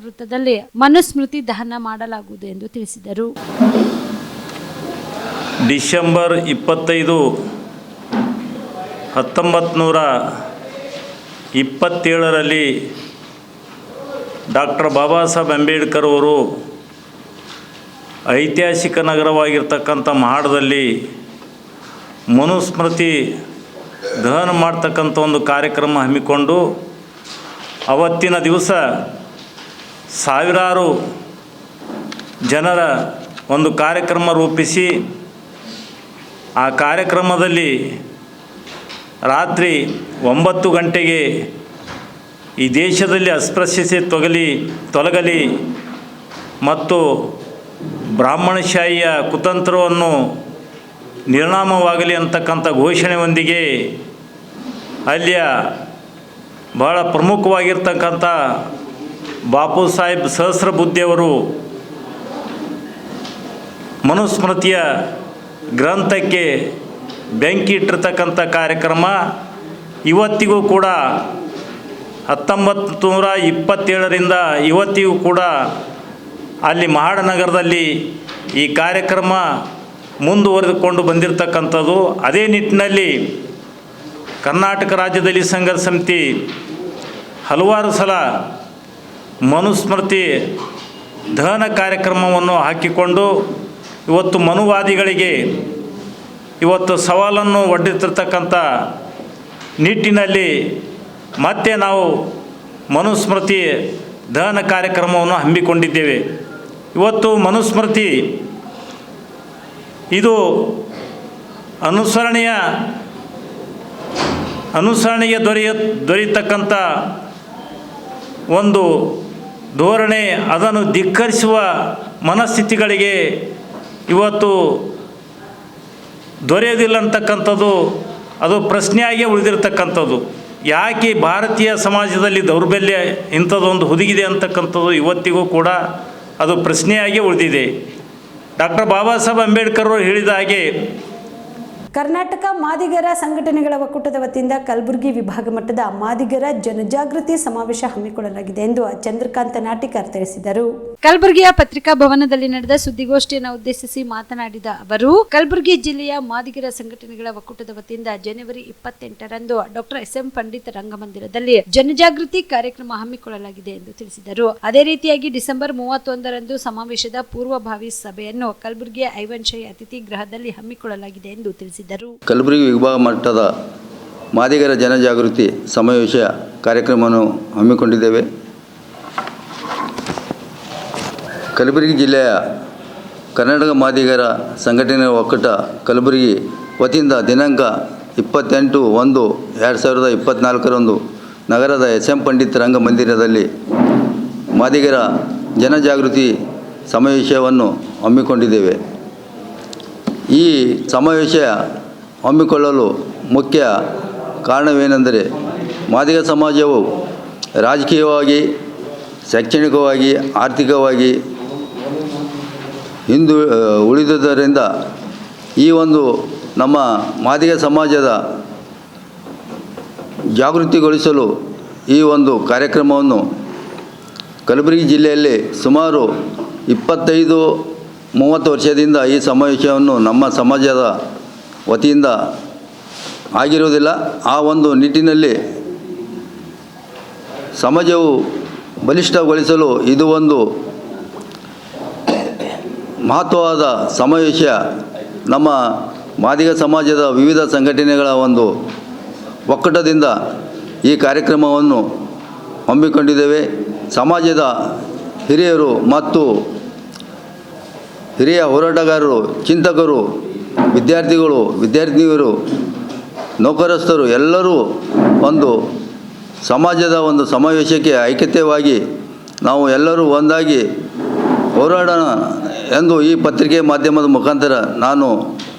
ವೃತ್ತದಲ್ಲಿ ಮನುಸ್ಮೃತಿ ದಹನ ಮಾಡಲಾಗುವುದು ಎಂದು ತಿಳಿಸಿದರು. ಡಿಸೆಂಬರ್ 25, 1927ರಲ್ಲಿ ಡಾಕ್ಟರ್ ಬಾಬಾ ಸಾಹೇಬ್ ಅಂಬೇಡ್ಕರ್ ಅವರು ಐತಿಹಾಸಿಕ ನಗರವಾಗಿರ್ತಕ್ಕಂಥ ಮಹಾಡದಲ್ಲಿ ಮನುಸ್ಮೃತಿ ದಹನ ಮಾಡ್ತಕ್ಕಂಥ ಒಂದು ಕಾರ್ಯಕ್ರಮ ಹಮ್ಮಿಕೊಂಡು ಅವತ್ತಿನ ದಿವಸ ಸಾವಿರಾರು ಜನರ ಒಂದು ಕಾರ್ಯಕ್ರಮ ರೂಪಿಸಿ ಆ ಕಾರ್ಯಕ್ರಮದಲ್ಲಿ ರಾತ್ರಿ 9 ಗಂಟೆಗೆ ಈ ದೇಶದಲ್ಲಿ ಅಸ್ಪೃಶ್ಯತೆ ತೊಲಗಲಿ ಮತ್ತು ಬ್ರಾಹ್ಮಣಶಾಹಿಯ ಕುತಂತ್ರವನ್ನು ನಿರ್ನಾಮವಾಗಲಿ ಅಂತಕ್ಕಂಥ ಘೋಷಣೆಯೊಂದಿಗೆ ಅಲ್ಲಿಯ ಬಹಳ ಪ್ರಮುಖವಾಗಿರ್ತಕ್ಕಂಥ ಬಾಪು ಸಾಹೇಬ್ ಸಹಸ್ರಬುದ್ಧಿಯವರು ಮನುಸ್ಮೃತಿಯ ಗ್ರಂಥಕ್ಕೆ ಬೆಂಕಿ ಇಟ್ಟಿರ್ತಕ್ಕಂಥ ಕಾರ್ಯಕ್ರಮ ಇವತ್ತಿಗೂ ಕೂಡ 1927ರಿಂದ ಇವತ್ತಿಗೂ ಕೂಡ ಅಲ್ಲಿ ಮಹಾಡನಗರದಲ್ಲಿ ಈ ಕಾರ್ಯಕ್ರಮ ಮುಂದುವರೆದುಕೊಂಡು ಬಂದಿರತಕ್ಕಂಥದ್ದು. ಅದೇ ನಿಟ್ಟಿನಲ್ಲಿ ಕರ್ನಾಟಕ ರಾಜ್ಯದಲ್ಲಿ ಸಂಘರ್ಷ ಸಮಿತಿ ಹಲವಾರು ಸಲ ಮನುಸ್ಮೃತಿ ದಹನ ಕಾರ್ಯಕ್ರಮವನ್ನು ಹಾಕಿಕೊಂಡು ಇವತ್ತು ಮನುವಾದಿಗಳಿಗೆ ಇವತ್ತು ಸವಾಲನ್ನು ಒಡ್ಡುತ್ತಿರ್ತಕ್ಕಂಥ ನಿಟ್ಟಿನಲ್ಲಿ ಮತ್ತೆ ನಾವು ಮನುಸ್ಮೃತಿ ದಹನ ಕಾರ್ಯಕ್ರಮವನ್ನು ಹಮ್ಮಿಕೊಂಡಿದ್ದೇವೆ. ಇವತ್ತು ಮನುಸ್ಮೃತಿ ಇದು ಅನುಸರಣೆಯ ಅನುಸರಣೆಗೆ ದೊರೆಯತಕ್ಕಂಥ ಒಂದು ಧೋರಣೆ, ಅದನ್ನು ಧಿಕ್ಕರಿಸುವ ಮನಸ್ಥಿತಿಗಳಿಗೆ ಇವತ್ತು ದೊರೆಯೋದಿಲ್ಲ ಅಂತಕ್ಕಂಥದ್ದು ಅದು ಪ್ರಶ್ನೆಯಾಗೇ ಉಳಿದಿರ್ತಕ್ಕಂಥದ್ದು. ಯಾಕೆ ಭಾರತೀಯ ಸಮಾಜದಲ್ಲಿ ದೌರ್ಬಲ್ಯ ಇಂಥದ್ದೊಂದು ಹುದುಗಿದೆ ಅಂತಕ್ಕಂಥದ್ದು ಇವತ್ತಿಗೂ ಕೂಡ ಅದು ಪ್ರಶ್ನೆಯಾಗಿ ಉಳಿದಿದೆ. ಡಾಕ್ಟರ್ ಬಾಬಾ ಸಾಹೇಬ್ ಅಂಬೇಡ್ಕರ್ ಅವರು ಹೇಳಿದ ಹಾಗೆ ಕರ್ನಾಟಕ ಮಾದಿಗರ ಸಂಘಟನೆಗಳ ಒಕ್ಕೂಟದ ವತಿಯಿಂದ ಕಲಬುರಗಿ ವಿಭಾಗ ಮಟ್ಟದ ಮಾದಿಗರ ಜನಜಾಗೃತಿ ಸಮಾವೇಶ ಹಮ್ಮಿಕೊಳ್ಳಲಾಗಿದೆ ಎಂದು ಚಂದ್ರಕಾಂತ ನಾಟಿಕರ್ ತಿಳಿಸಿದರು. ಕಲಬುರಗಿಯ ಪತ್ರಿಕಾ ಭವನದಲ್ಲಿ ನಡೆದ ಸುದ್ದಿಗೋಷ್ಠಿಯನ್ನು ಉದ್ದೇಶಿಸಿ ಮಾತನಾಡಿದ ಅವರು, ಕಲಬುರಗಿ ಜಿಲ್ಲೆಯ ಮಾದಿಗರ ಸಂಘಟನೆಗಳ ಒಕ್ಕೂಟದ ವತಿಯಿಂದ ಜನವರಿ 28ರಂದು ಡಾಕ್ಟರ್ ಎಸ್.ಎಂ. ಪಂಡಿತ್ ರಂಗಮಂದಿರದಲ್ಲಿ ಜನಜಾಗೃತಿ ಕಾರ್ಯಕ್ರಮ ಹಮ್ಮಿಕೊಳ್ಳಲಾಗಿದೆ ಎಂದು ತಿಳಿಸಿದರು. ಅದೇ ರೀತಿಯಾಗಿ ಡಿಸೆಂಬರ್ 31ರಂದು ಸಮಾವೇಶದ ಪೂರ್ವಭಾವಿ ಸಭೆಯನ್ನು ಕಲಬುರಗಿಯ ಐವನ್ಶಾಹಿ ಅತಿಥಿ ಗೃಹದಲ್ಲಿ ಹಮ್ಮಿಕೊಳ್ಳಲಾಗಿದೆ ಎಂದು ತಿಳಿಸಿದರು. ಕಲಬುರಗಿ ವಿಭಾಗ ಮಟ್ಟದ ಮಾದಿಗರ ಜನಜಾಗೃತಿ ಸಮಾವೇಶ ಕಾರ್ಯಕ್ರಮವನ್ನು ಹಮ್ಮಿಕೊಂಡಿದ್ದೇವೆ. ಕಲಬುರಗಿ ಜಿಲ್ಲೆಯ ಕರ್ನಾಟಕ ಮಾದಿಗರ ಸಂಘಟನೆ ಒಕ್ಕೂಟ ಕಲಬುರಗಿ ವತಿಯಿಂದ ದಿನಾಂಕ 28/1/2024ರಂದು ನಗರದ ಎಸ್.ಎಂ. ಪಂಡಿತ್ ರಂಗಮಂದಿರದಲ್ಲಿ ಮಾದಿಗರ ಜನಜಾಗೃತಿ ಸಮಾವೇಶವನ್ನು ಹಮ್ಮಿಕೊಂಡಿದ್ದೇವೆ. ಈ ಸಮಾವೇಶ ಹಮ್ಮಿಕೊಳ್ಳಲು ಮುಖ್ಯ ಕಾರಣವೇನೆಂದರೆ, ಮಾದಿಗ ಸಮಾಜವು ರಾಜಕೀಯವಾಗಿ, ಶೈಕ್ಷಣಿಕವಾಗಿ, ಆರ್ಥಿಕವಾಗಿ ಉಳಿದುದರಿಂದ ಈ ಒಂದು ನಮ್ಮ ಮಾದಿಗ ಸಮಾಜದ ಜಾಗೃತಿಗೊಳಿಸಲು ಈ ಒಂದು ಕಾರ್ಯಕ್ರಮವನ್ನು ಕಲಬುರಗಿ ಜಿಲ್ಲೆಯಲ್ಲಿ ಸುಮಾರು 25-30 ವರ್ಷದಿಂದ ಈ ಸಮಾವೇಶವನ್ನು ನಮ್ಮ ಸಮಾಜದ ವತಿಯಿಂದ ಆಗಿರುವುದಿಲ್ಲ. ಆ ಒಂದು ನಿಟ್ಟಿನಲ್ಲಿ ಸಮಾಜವು ಬಲಿಷ್ಠಗೊಳಿಸಲು ಇದು ಒಂದು ಮಹತ್ವವಾದ ಸಮಾವೇಶ. ನಮ್ಮ ಮಾದಿಗ ಸಮಾಜದ ವಿವಿಧ ಸಂಘಟನೆಗಳ ಒಂದು ಒಕ್ಕೂಟದಿಂದ ಈ ಕಾರ್ಯಕ್ರಮವನ್ನು ಹಮ್ಮಿಕೊಂಡಿದ್ದೇವೆ. ಸಮಾಜದ ಹಿರಿಯರು ಮತ್ತು ಹಿರಿಯ ಹೋರಾಟಗಾರರು, ಚಿಂತಕರು, ವಿದ್ಯಾರ್ಥಿಗಳು, ವಿದ್ಯಾರ್ಥಿನಿಯರು, ನೌಕರಸ್ಥರು ಎಲ್ಲರೂ ಒಂದು ಸಮಾಜದ ಒಂದು ಸಮಾವೇಶಕ್ಕೆ ಐಕ್ಯತೆಯಾಗಿ ನಾವು ಎಲ್ಲರೂ ಒಂದಾಗಿ ಹೋರಾಡೋಣ ಎಂದು ಈ ಪತ್ರಿಕೆ ಮಾಧ್ಯಮದ ಮುಖಾಂತರ ನಾನು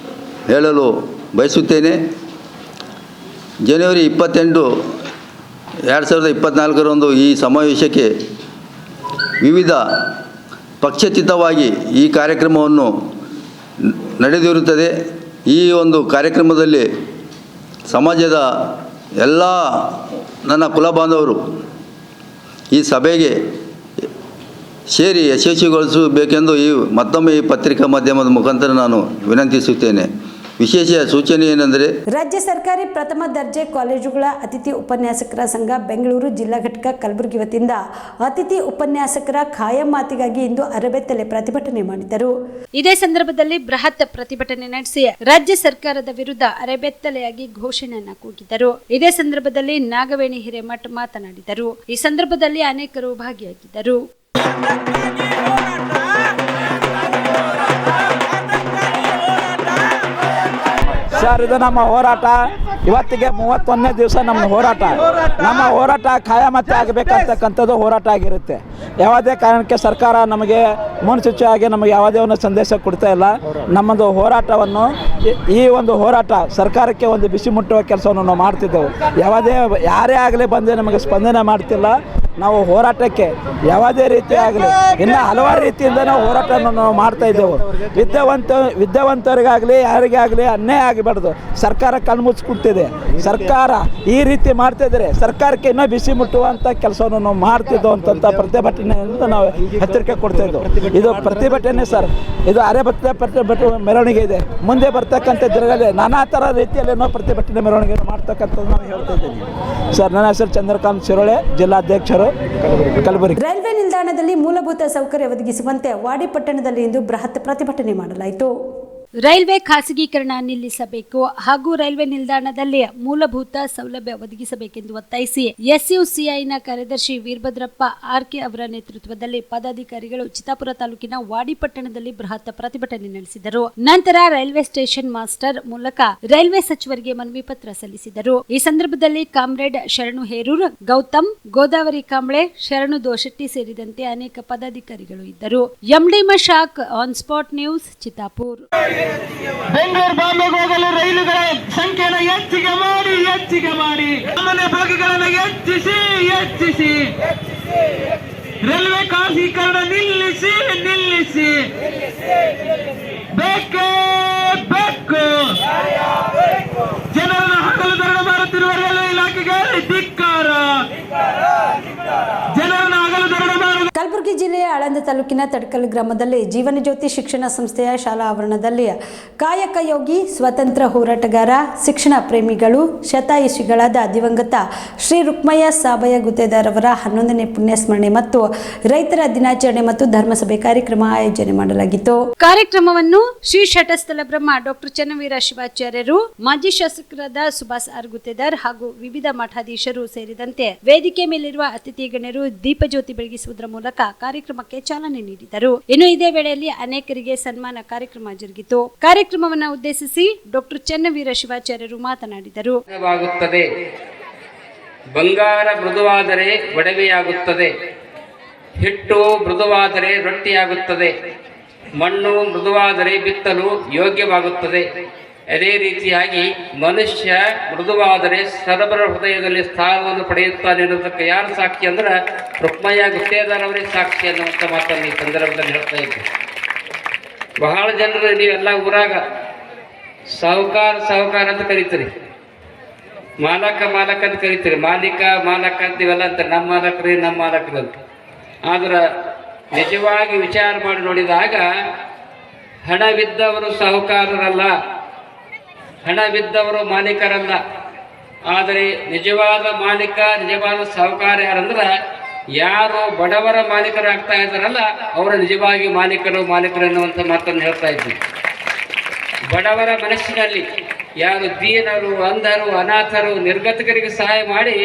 ಹೇಳಲು ಬಯಸುತ್ತೇನೆ. ಜನವರಿ 28, 2024ರಂದು ಈ ಸಮಾವೇಶಕ್ಕೆ ವಿವಿಧ ಪಕ್ಷಚಿತವಾಗಿ ಈ ಕಾರ್ಯಕ್ರಮವನ್ನು ನಡೆದಿರುತ್ತದೆ. ಈ ಒಂದು ಕಾರ್ಯಕ್ರಮದಲ್ಲಿ ಸಮಾಜದ ಎಲ್ಲ ನನ್ನ ಕುಲ ಬಾಂಧವರು ಈ ಸಭೆಗೆ ಸೇರಿ ಯಶಸ್ವಿಗೊಳಿಸಬೇಕೆಂದು ಮತ್ತೊಮ್ಮೆ ಈ ಪತ್ರಿಕಾ ಮಾಧ್ಯಮದ ಮುಖಾಂತರ ನಾನು ವಿನಂತಿಸುತ್ತೇನೆ. ವಿಶೇಷ ಸೂಚನೆ ಏನೆಂದರೆ, ರಾಜ್ಯ ಸರ್ಕಾರಿ ಪ್ರಥಮ ದರ್ಜೆ ಕಾಲೇಜುಗಳ ಅತಿಥಿ ಉಪನ್ಯಾಸಕರ ಸಂಘ ಬೆಂಗಳೂರು ಜಿಲ್ಲಾ ಘಟಕ ಕಲಬುರಗಿ ವತಿಯಿಂದ ಅತಿಥಿ ಉಪನ್ಯಾಸಕರ ಖಾಯಂ ಮಾತಿಗಾಗಿ ಇಂದು ಅರಬೆತ್ತಲೆ ಪ್ರತಿಭಟನೆ ಮಾಡಿದರು. ಇದೇ ಸಂದರ್ಭದಲ್ಲಿ ಬೃಹತ್ ಪ್ರತಿಭಟನೆ ನಡೆಸಿ ರಾಜ್ಯ ಸರ್ಕಾರದ ವಿರುದ್ಧ ಅರಬೆತ್ತಲೆಯಾಗಿ ಘೋಷಣೆಯನ್ನ ಕೂಗಿದರು. ಇದೇ ಸಂದರ್ಭದಲ್ಲಿ ನಾಗವೇಣಿ ಹಿರೇಮಠ್ ಮಾತನಾಡಿದರು. ಈ ಸಂದರ್ಭದಲ್ಲಿ ಅನೇಕರು ಭಾಗಿಯಾಗಿದ್ದರು. ಸರ್, ಇದು ನಮ್ಮ ಹೋರಾಟ. ಇವತ್ತಿಗೆ 31ನೇ ದಿವಸ ನಮ್ಮ ಹೋರಾಟ ಖಾಯಮತ್ತೆ ಆಗಬೇಕಂತಕ್ಕಂಥದ್ದು ಹೋರಾಟ ಆಗಿರುತ್ತೆ. ಯಾವುದೇ ಕಾರಣಕ್ಕೆ ಸರ್ಕಾರ ನಮಗೆ ಮುನ್ಸೂಚನೆಯಾಗಿ ನಮಗೆ ಯಾವುದೇ ಒಂದು ಸಂದೇಶ ಕೊಡ್ತಾ ಇಲ್ಲ. ನಮ್ಮದು ಹೋರಾಟವನ್ನು ಈ ಒಂದು ಹೋರಾಟ ಸರ್ಕಾರಕ್ಕೆ ಒಂದು ಬಿಸಿ ಮುಟ್ಟುವ ಕೆಲಸವನ್ನು ನಾವು ಮಾಡ್ತಿದ್ದೆವು. ಯಾರೇ ಆಗಲಿ ಬಂದು ನಮಗೆ ಸ್ಪಂದನೆ ಮಾಡ್ತಿಲ್ಲ. ನಾವು ಹೋರಾಟಕ್ಕೆ ಯಾವುದೇ ರೀತಿ ಆಗಲಿ ಇನ್ನು ಹಲವಾರು ರೀತಿಯಿಂದ ನಾವು ಹೋರಾಟವನ್ನು ನಾವು ಮಾಡ್ತಾ ಇದ್ದೆವು. ವಿದ್ಯಾವಂತರಿಗಾಗಲಿ ಯಾರಿಗೇ ಆಗಲಿ ಅನ್ಯಾಯ ಆಗಬಾರ್ದು. ಸರ್ಕಾರ ಕಣ್ಮುಚ್ಚಿಕೊಡ್ತಿದೆ. ಸರ್ಕಾರ ಈ ರೀತಿ ಮಾಡ್ತಿದ್ರೆ ಸರ್ಕಾರಕ್ಕೆ ಇನ್ನೂ ಬಿಸಿ ಮುಟ್ಟುವಂಥ ಕೆಲಸವನ್ನು ನಾವು ಮಾಡ್ತಿದ್ದೆವು ಅಂತ ಪ್ರತಿಭಟನೆಯಿಂದ ನಾವು ಎಚ್ಚರಿಕೆ ಕೊಡ್ತಾಯಿದ್ದೆವು. ಇದು ಪ್ರತಿಭಟನೆ ಸರ್, ಇದು ಪ್ರತಿಭಟನೆ ಮೆರವಣಿಗೆ ಇದೆ. ಮುಂದೆ ಬರ್ತಕ್ಕಂಥ ದಿನಗಳಲ್ಲಿ ನಾನಾ ಥರ ರೀತಿಯಲ್ಲಿ ನಾವು ಪ್ರತಿಭಟನೆ ಮೆರವಣಿಗೆ ಮಾಡ್ತಕ್ಕಂಥದ್ದು ನಾನು ಹೇಳ್ತಾ ಇದ್ದೀನಿ ಸರ್. ನನ್ನ ಹೆಸರು ಚಂದ್ರಕಾಂತ್ ಶಿರೋಳೆ, ಜಿಲ್ಲಾಧ್ಯಕ್ಷರು, ಕಲಬುರಗಿ. ರೈಲ್ವೆ ನಿಲ್ದಾಣದಲ್ಲಿ ಮೂಲಭೂತ ಸೌಕರ್ಯ ಒದಗಿಸುವಂತೆ ವಾಡಿ ಪಟ್ಟಣದಲ್ಲಿ ಇಂದು ಬೃಹತ್ ಪ್ರತಿಭಟನೆ ಮಾಡಲಾಯಿತು. ರೈಲ್ವೆ ಖಾಸಗೀಕರಣ ನಿಲ್ಲಿಸಬೇಕು ಹಾಗೂ ರೈಲ್ವೆ ನಿಲ್ದಾಣದಲ್ಲಿ ಮೂಲಭೂತ ಸೌಲಭ್ಯ ಒದಗಿಸಬೇಕೆಂದು ಒತ್ತಾಯಿಸಿ ಎಸ್ಯುಸಿಐನ ಕಾರ್ಯದರ್ಶಿ ವೀರಭದ್ರಪ್ಪ ಆರ್ಕೆ ಅವರ ನೇತೃತ್ವದಲ್ಲಿ ಪದಾಧಿಕಾರಿಗಳು ಚಿತ್ತಾಪುರ ತಾಲೂಕಿನ ವಾಡಿಪಟ್ಟಣದಲ್ಲಿ ಬೃಹತ್ ಪ್ರತಿಭಟನೆ ನಡೆಸಿದರು. ನಂತರ ರೈಲ್ವೆ ಸ್ಟೇಷನ್ ಮಾಸ್ಟರ್ ಮೂಲಕ ರೈಲ್ವೆ ಸಚಿವರಿಗೆ ಮನವಿ ಪತ್ರ ಸಲ್ಲಿಸಿದರು. ಈ ಸಂದರ್ಭದಲ್ಲಿ ಕಾಮ್ರೇಡ್ ಶರಣು ಹೇರೂರ್, ಗೌತಮ್, ಗೋದಾವರಿ ಕಾಂಬ್ಳೆ, ಶರಣು ದೋಶೆಟ್ಟಿ ಸೇರಿದಂತೆ ಅನೇಕ ಪದಾಧಿಕಾರಿಗಳು ಇದ್ದರು. MD Mashak, on spot news, Chittapur. Bengaluru ಬಾಂಬೆಗೆ ಹೋಗಲು ರೈಲುಗಳ ಸಂಖ್ಯೆಯನ್ನು ಹೆಚ್ಚಿಗೆ ಮಾಡಿ ಸಾಮಾನ್ಯ ಬೋಗಿಗಳನ್ನು ಹೆಚ್ಚಿಸಿ ರೈಲ್ವೆ ಖಾಸಗೀಕರಣ ನಿಲ್ಲಿಸಿ ಬೇಕೇ ಬೇಕು. ಜನರನ್ನು ಹಗಲು ದರೋಡೆ ಮಾಡುತ್ತಿರುವ ರೈಲ್ವೆ ಇಲಾಖೆಗೆ ಧಿಕ್ಕಾರ. ಜನರನ್ನು ಹಗಲು ದರೋಡೆ ಮಾಡುವ ಕಲಬುರಗಿ ಜಿಲ್ಲೆಯ ಆಳಂದ ತಾಲೂಕಿನ ತಡಕಲ್ ಗ್ರಾಮದಲ್ಲಿ ಜೀವನ ಜ್ಯೋತಿ ಶಿಕ್ಷಣ ಸಂಸ್ಥೆಯ ಶಾಲಾ ಆವರಣದಲ್ಲಿ ಕಾಯಕ ಯೋಗಿ, ಸ್ವತಂತ್ರ ಹೋರಾಟಗಾರ, ಶಿಕ್ಷಣ ಪ್ರೇಮಿಗಳು, ಶತಾಯುಷಿಗಳಾದ ದಿವಂಗತ ಶ್ರೀ ರುಕ್ಮಯ್ಯ ಸಾಬಯ್ಯ ಗುತ್ತೇದಾರ್ ಅವರ 11ನೇ ಪುಣ್ಯಸ್ಮರಣೆ ಮತ್ತು ರೈತರ ದಿನಾಚರಣೆ ಮತ್ತು ಧರ್ಮಸಭೆ ಕಾರ್ಯಕ್ರಮ ಆಯೋಜನೆ ಮಾಡಲಾಗಿತ್ತು. ಕಾರ್ಯಕ್ರಮವನ್ನು ಶ್ರೀ ಶಟಸ್ಥಲ ಬ್ರಹ್ಮ ಡಾಕ್ಟರ್ ಚನ್ನವೀರ ಶಿವಾಚಾರ್ಯರು, ಮಾಜಿ ಶಾಸಕರಾದ ಸುಭಾಸ್ ಆರ್ ಗುತ್ತೇದಾರ್ ಹಾಗೂ ವಿವಿಧ ಮಠಾಧೀಶರು ಸೇರಿದಂತೆ ವೇದಿಕೆ ಮೇಲಿರುವ ಅತಿಥಿ ಗಣ್ಯರು ದೀಪಜ್ಯೋತಿ ಬೆಳಗಿಸುವುದರ ಮೂಲಕ ಕಾರ್ಯಕ್ರಮಕ್ಕೆ ಚಾಲನೆ ನೀಡಿದರು. ಇನ್ನು ಇದೇ ವೇಳೆಯಲ್ಲಿ ಅನೇಕರಿಗೆ ಸನ್ಮಾನ ಕಾರ್ಯಕ್ರಮ ಜರುಗಿತು. ಕಾರ್ಯಕ್ರಮವನ್ನು ಉದ್ದೇಶಿಸಿ ಡಾಕ್ಟರ್ ಚನ್ನವೀರ ಶಿವಾಚಾರ್ಯರು ಮಾತನಾಡಿದರು. ಬಂಗಾರ ಮೃದುವಾದರೆ ಒಡವೆಯಾಗುತ್ತದೆ, ಹಿಟ್ಟು ಮೃದುವಾದರೆ ರೊಟ್ಟಿಯಾಗುತ್ತದೆ, ಮಣ್ಣು ಮೃದುವಾದರೆ ಬಿತ್ತಲು ಯೋಗ್ಯವಾಗುತ್ತದೆ. ಅದೇ ರೀತಿಯಾಗಿ ಮನುಷ್ಯ ಮೃದುವಾದರೆ ಸರಬರ ಹೃದಯದಲ್ಲಿ ಸ್ಥಾನವನ್ನು ಪಡೆಯುತ್ತಾನೆ ಅನ್ನೋದಕ್ಕೆ ಯಾರು ಸಾಕ್ಷಿ ಅಂದ್ರೆ ರುಕ್ಮಯ್ಯ ಗುತ್ತೇದಾರ್ ಅವರೇ ಸಾಕ್ಷಿ ಅನ್ನುವಂಥ ಮಾತನ್ನು ಈ ಸಂದರ್ಭದಲ್ಲಿ ಹೇಳ್ತಾ ಇದ್ದೆ. ಬಹಳ ಜನರು ನೀವೆಲ್ಲ ಊರಾಗ ಸಾಹುಕಾರ ಅಂತ ಕರಿತೀರಿ, ಮಾಲಕ ಅಂತ ಕರಿತೀರಿ, ಮಾಲಕ ಅಂತೀವೆಲ್ಲ ಅಂತ ನಮ್ಮ ಮಾಲಕರು ಅಂತ. ಆದ್ರೆ ನಿಜವಾಗಿ ವಿಚಾರ ಮಾಡಿ ನೋಡಿದಾಗ ಹಣವಿದ್ದವರು ಸಾಹುಕಾರರಲ್ಲ, ಹಣವಿದ್ದವರು ಮಾಲೀಕರಲ್ಲ. ಆದರೆ ನಿಜವಾದ ಮಾಲೀಕ, ನಿಜವಾದ ಸಾಹುಕಾರ ಯಾರಂದ್ರೆ ಯಾರು ಬಡವರ ಮಾಲೀಕರಾಗ್ತಾ ಇದ್ದಾರಲ್ಲ ಅವರು ನಿಜವಾಗಿ ಮಾಲೀಕರು ಎನ್ನುವಂಥ ಮಾತನ್ನು ಹೇಳ್ತಾ ಇದ್ವಿ. ಬಡವರ ಮನಸ್ಸಿನಲ್ಲಿ ಯಾರು ದೀನರು, ಅಂಧರು, ಅನಾಥರು, ನಿರ್ಗತಿಕರಿಗೆ ಸಹಾಯ ಮಾಡಿ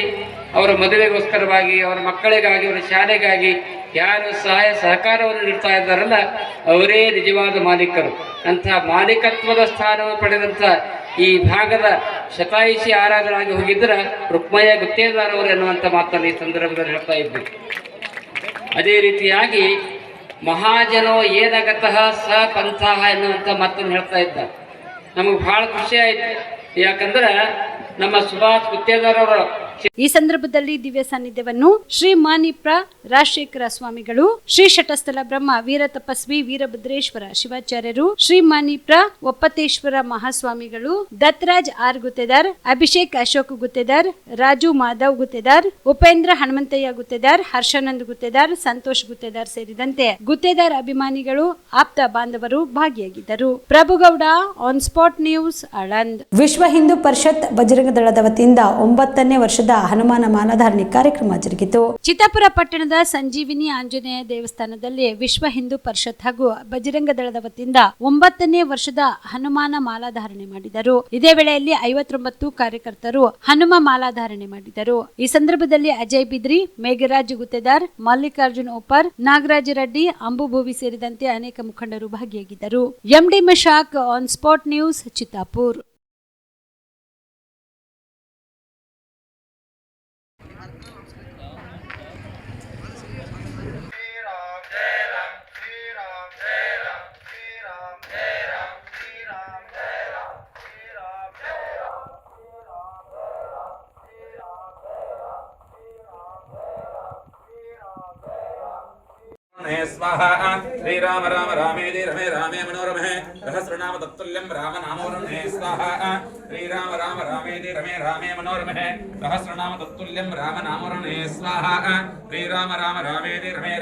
ಅವರ ಮದುವೆಗೋಸ್ಕರವಾಗಿ, ಅವರ ಮಕ್ಕಳಿಗಾಗಿ, ಅವರ ಶಾಲೆಗಾಗಿ ಯಾರು ಸಹಾಯ ಸಹಕಾರವನ್ನು ನೀಡ್ತಾ ಇದ್ದಾರಲ್ಲ ಅವರೇ ನಿಜವಾದ ಮಾಲೀಕರು. ಅಂತಹ ಮಾಲೀಕತ್ವದ ಸ್ಥಾನವನ್ನು ಪಡೆದಂಥ ಈ ಭಾಗದ ಶತಾಯುಷಿ ಆರಾಧರಾಗಿ ಹೋಗಿದ್ದರೆ ರುಕ್ಮಯ್ಯ ಗುತ್ತೇದಾರ್ ಅವರು ಎನ್ನುವಂಥ ಮಾತನ್ನು ಈ ಸಂದರ್ಭದಲ್ಲಿ ಹೇಳ್ತಾ ಇದ್ವಿ. ಅದೇ ರೀತಿಯಾಗಿ ಮಹಾಜನೋ ಏನಗತಃ ಸ ಪಂಥಃ ಎನ್ನುವಂಥ ಮಾತನ್ನು ಹೇಳ್ತಾ ಇದ್ದ. ನಮಗೆ ಬಹಳ ಖುಷಿ ಆಯ್ತು. ಯಾಕಂದ್ರೆ ನಮ್ಮ ಸುಭಾಷ್ ಗುತ್ತೇದಾರ್ ಅವರು ಈ ಸಂದರ್ಭದಲ್ಲಿ ದಿವ್ಯ ಸಾನ್ನಿಧ್ಯವನ್ನು ಶ್ರೀ ಮಾನಿಪ್ರ ರಾಜಶೇಖರ ಸ್ವಾಮಿಗಳು, ಶ್ರೀ ಶಟಸ್ಥಲ ಬ್ರಹ್ಮ ವೀರ ತಪಸ್ವಿ ವೀರಭದ್ರೇಶ್ವರ ಶಿವಾಚಾರ್ಯರು, ಶ್ರೀ ಮಾನಿಪ್ರ ಒಪ್ಪತೇಶ್ವರ ಮಹಾಸ್ವಾಮಿಗಳು, ದತ್ತರಾಜ್ ಆರ್ ಗುತ್ತೇದಾರ್, ಅಭಿಷೇಕ್ ಅಶೋಕ್ ಗುತ್ತೇದಾರ್, ರಾಜು ಮಾಧವ್ ಗುತ್ತೇದಾರ್, ಉಪೇಂದ್ರ ಹನುಮಂತಯ್ಯ ಗುತ್ತೇದಾರ್, ಹರ್ಷಾನಂದ್ ಗುತ್ತೇದಾರ್, ಸಂತೋಷ್ ಗುತ್ತೇದಾರ್ ಸೇರಿದಂತೆ ಗುತ್ತೇದಾರ್ ಅಭಿಮಾನಿಗಳು, ಆಪ್ತ ಬಾಂಧವರು ಭಾಗಿಯಾಗಿದ್ದರು. Prabhugouda, on spot news, Aland. ವಿಶ್ವ ಹಿಂದೂ ಪರಿಷತ್ ಬಜರಂಗ ದಳದ ವತಿಯಿಂದ 9ನೇ ವರ್ಷದ ಹನುಮಾನ ಮಾಲಾಧಾರಣೆ ಕಾರ್ಯಕ್ರಮ ಜರುಗಿತು. ಚಿತ್ತಾಪುರ ಪಟ್ಟಣದ ಸಂಜೀವಿನಿ ಆಂಜನೇಯ ದೇವಸ್ಥಾನದಲ್ಲಿ ವಿಶ್ವ ಹಿಂದೂ ಪರಿಷತ್ ಹಾಗೂ ಬಜರಂಗ ದಳದ ವತಿಯಿಂದ 9ನೇ ವರ್ಷದ ಹನುಮಾನ ಮಾಲಾಧಾರಣೆ ಮಾಡಿದರು. ಇದೇ ವೇಳೆಯಲ್ಲಿ 59 ಕಾರ್ಯಕರ್ತರು ಹನುಮ ಮಾಲಾಧಾರಣೆ ಮಾಡಿದರು. ಈ ಸಂದರ್ಭದಲ್ಲಿ ಅಜಯ್ ಬಿದ್ರಿ, ಮೇಘರಾಜ್ ಗುತ್ತೇದಾರ್, ಮಲ್ಲಿಕಾರ್ಜುನ್ ಓಪರ್, ನಾಗರಾಜ ರೆಡ್ಡಿ, ಅಂಬುಭೂವಿ ಸೇರಿದಂತೆ ಅನೇಕ ಮುಖಂಡರು ಭಾಗಿಯಾಗಿದ್ದರು. MD Mashak, on spot news, Chittapur. स्वाहा श्रीराम राम रामेति रमे रामे मनोरमे सहस्रनाम तत्तुल्यं राम नामोरमे स्वाहा श्रीराम राम रामेति रमे रामे मनोरमे सहस्रनाम तत्तुल्यं राम नामोरमे स्वाहा श्रीराम राम रामेति रमे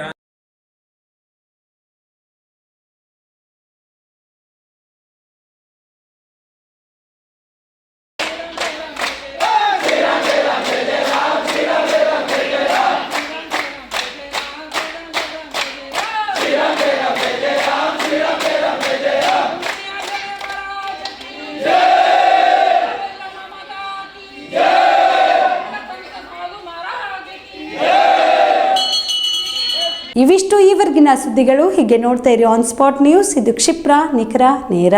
ಇವಿಷ್ಟು ಈವರೆಗಿನ ಸುದ್ದಿಗಳು. ಹೀಗೆ ನೋಡ್ತಾ ಇರಿ ಆನ್ ಸ್ಪಾಟ್ ನ್ಯೂಸ್. ಇದು ಕ್ಷಿಪ್ರ, ನಿಖರ, ನೇರ.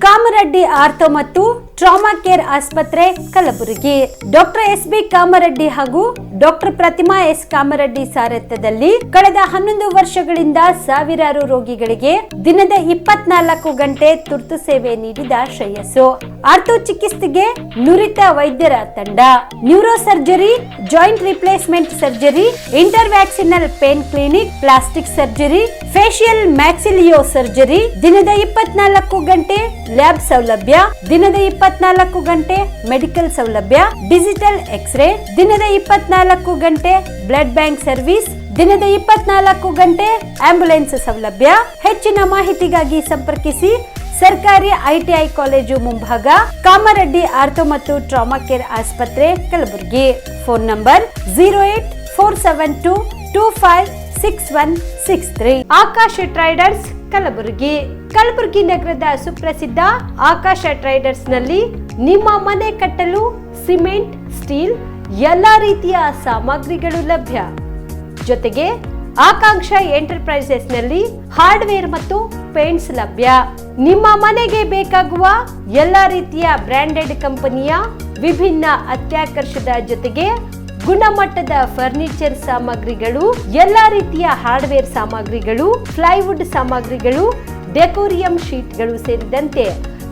ಕಾಮರೆಡ್ಡಿ ಆರ್ಥೋ ಮತ್ತು ಟ್ರಾಮಾ ಕೇರ್ ಆಸ್ಪತ್ರೆ ಕಲಬುರಗಿ. Doctor S B. ಕಾಮರೆಡ್ಡಿ ಹಾಗೂ ಡಾಕ್ಟರ್ ಪ್ರತಿಮಾ ಎಸ್. ಕಾಮರೆಡ್ಡಿ ಸಾರಥ್ಯದಲ್ಲಿ ಕಳೆದ 11 ವರ್ಷಗಳಿಂದ ಸಾವಿರಾರು ರೋಗಿಗಳಿಗೆ ದಿನದ 24 ಗಂಟೆ ತುರ್ತು ಸೇವೆ ನೀಡಿದ ಶ್ರೇಯಸ್ಸು. ಆರ್ಥೋ ಚಿಕಿತ್ಸೆಗೆ ನುರಿತ ವೈದ್ಯರ ತಂಡ, neuro surgery, joint replacement surgery, interventional pain clinic, plastic surgery, facial maxillo surgery, ದಿನದ 24 ಗಂಟೆ ಲ್ಯಾಬ್ ಸೌಲಭ್ಯ, ದಿನದ 24 ಗಂಟೆ ಮೆಡಿಕಲ್ ಸೌಲಭ್ಯ, ಡಿಜಿಟಲ್ ಎಕ್ಸ್ರೇ, ದಿನದ 24 ಗಂಟೆ ಬ್ಲಡ್ ಬ್ಯಾಂಕ್ ಸರ್ವಿಸ್, ದಿನದ 24 ಗಂಟೆ ಆಂಬ್ಯುಲೆನ್ಸ್ ಸೌಲಭ್ಯ. ಹೆಚ್ಚಿನ ಮಾಹಿತಿಗಾಗಿ ಸಂಪರ್ಕಿಸಿ ಸರ್ಕಾರಿ ಐಟಿಐ ಕಾಲೇಜು ಮುಂಭಾಗ, ಕಾಮರೆಡ್ಡಿ ಆರ್ಥೋ ಮತ್ತು ಟ್ರಾಮಾ ಕೇರ್ ಆಸ್ಪತ್ರೆ Kalaburagi. Phone number 08472256163. Akash traders Kalaburagi. Kalaburagi ನಗರದ ಸುಪ್ರಸಿದ್ಧ ಆಕಾಶ ಟ್ರೇಡರ್ಸ್ ನಲ್ಲಿ ನಿಮ್ಮ ಮನೆ ಕಟ್ಟಲು ಸಿಮೆಂಟ್, ಸ್ಟೀಲ್ ಎಲ್ಲಾ ರೀತಿಯ ಸಾಮಗ್ರಿಗಳು ಲಭ್ಯ. ಜೊತೆಗೆ ಆಕಾಂಕ್ಷ ಎಂಟರ್ಪ್ರೈಸಸ್ ನಲ್ಲಿ ಹಾರ್ಡ್ವೇರ್ ಮತ್ತು ಪೇಂಟ್ಸ್ ಲಭ್ಯ. ನಿಮ್ಮ ಮನೆಗೆ ಬೇಕಾಗುವ ಎಲ್ಲಾ ರೀತಿಯ ಬ್ರಾಂಡೆಡ್ ಕಂಪನಿಯ ವಿಭಿನ್ನ ಅತ್ಯಾಕರ್ಷದ ಜೊತೆಗೆ ಗುಣಮಟ್ಟದ ಫರ್ನಿಚರ್ ಸಾಮಗ್ರಿಗಳು, ಎಲ್ಲಾ ರೀತಿಯ ಹಾರ್ಡ್ವೇರ್ ಸಾಮಗ್ರಿಗಳು, ಪ್ಲೈವುಡ್ ಸಾಮಗ್ರಿಗಳು, ಡೆಕೋರಿಯಂ ಶೀಟ್ಗಳು ಸೇರಿದಂತೆ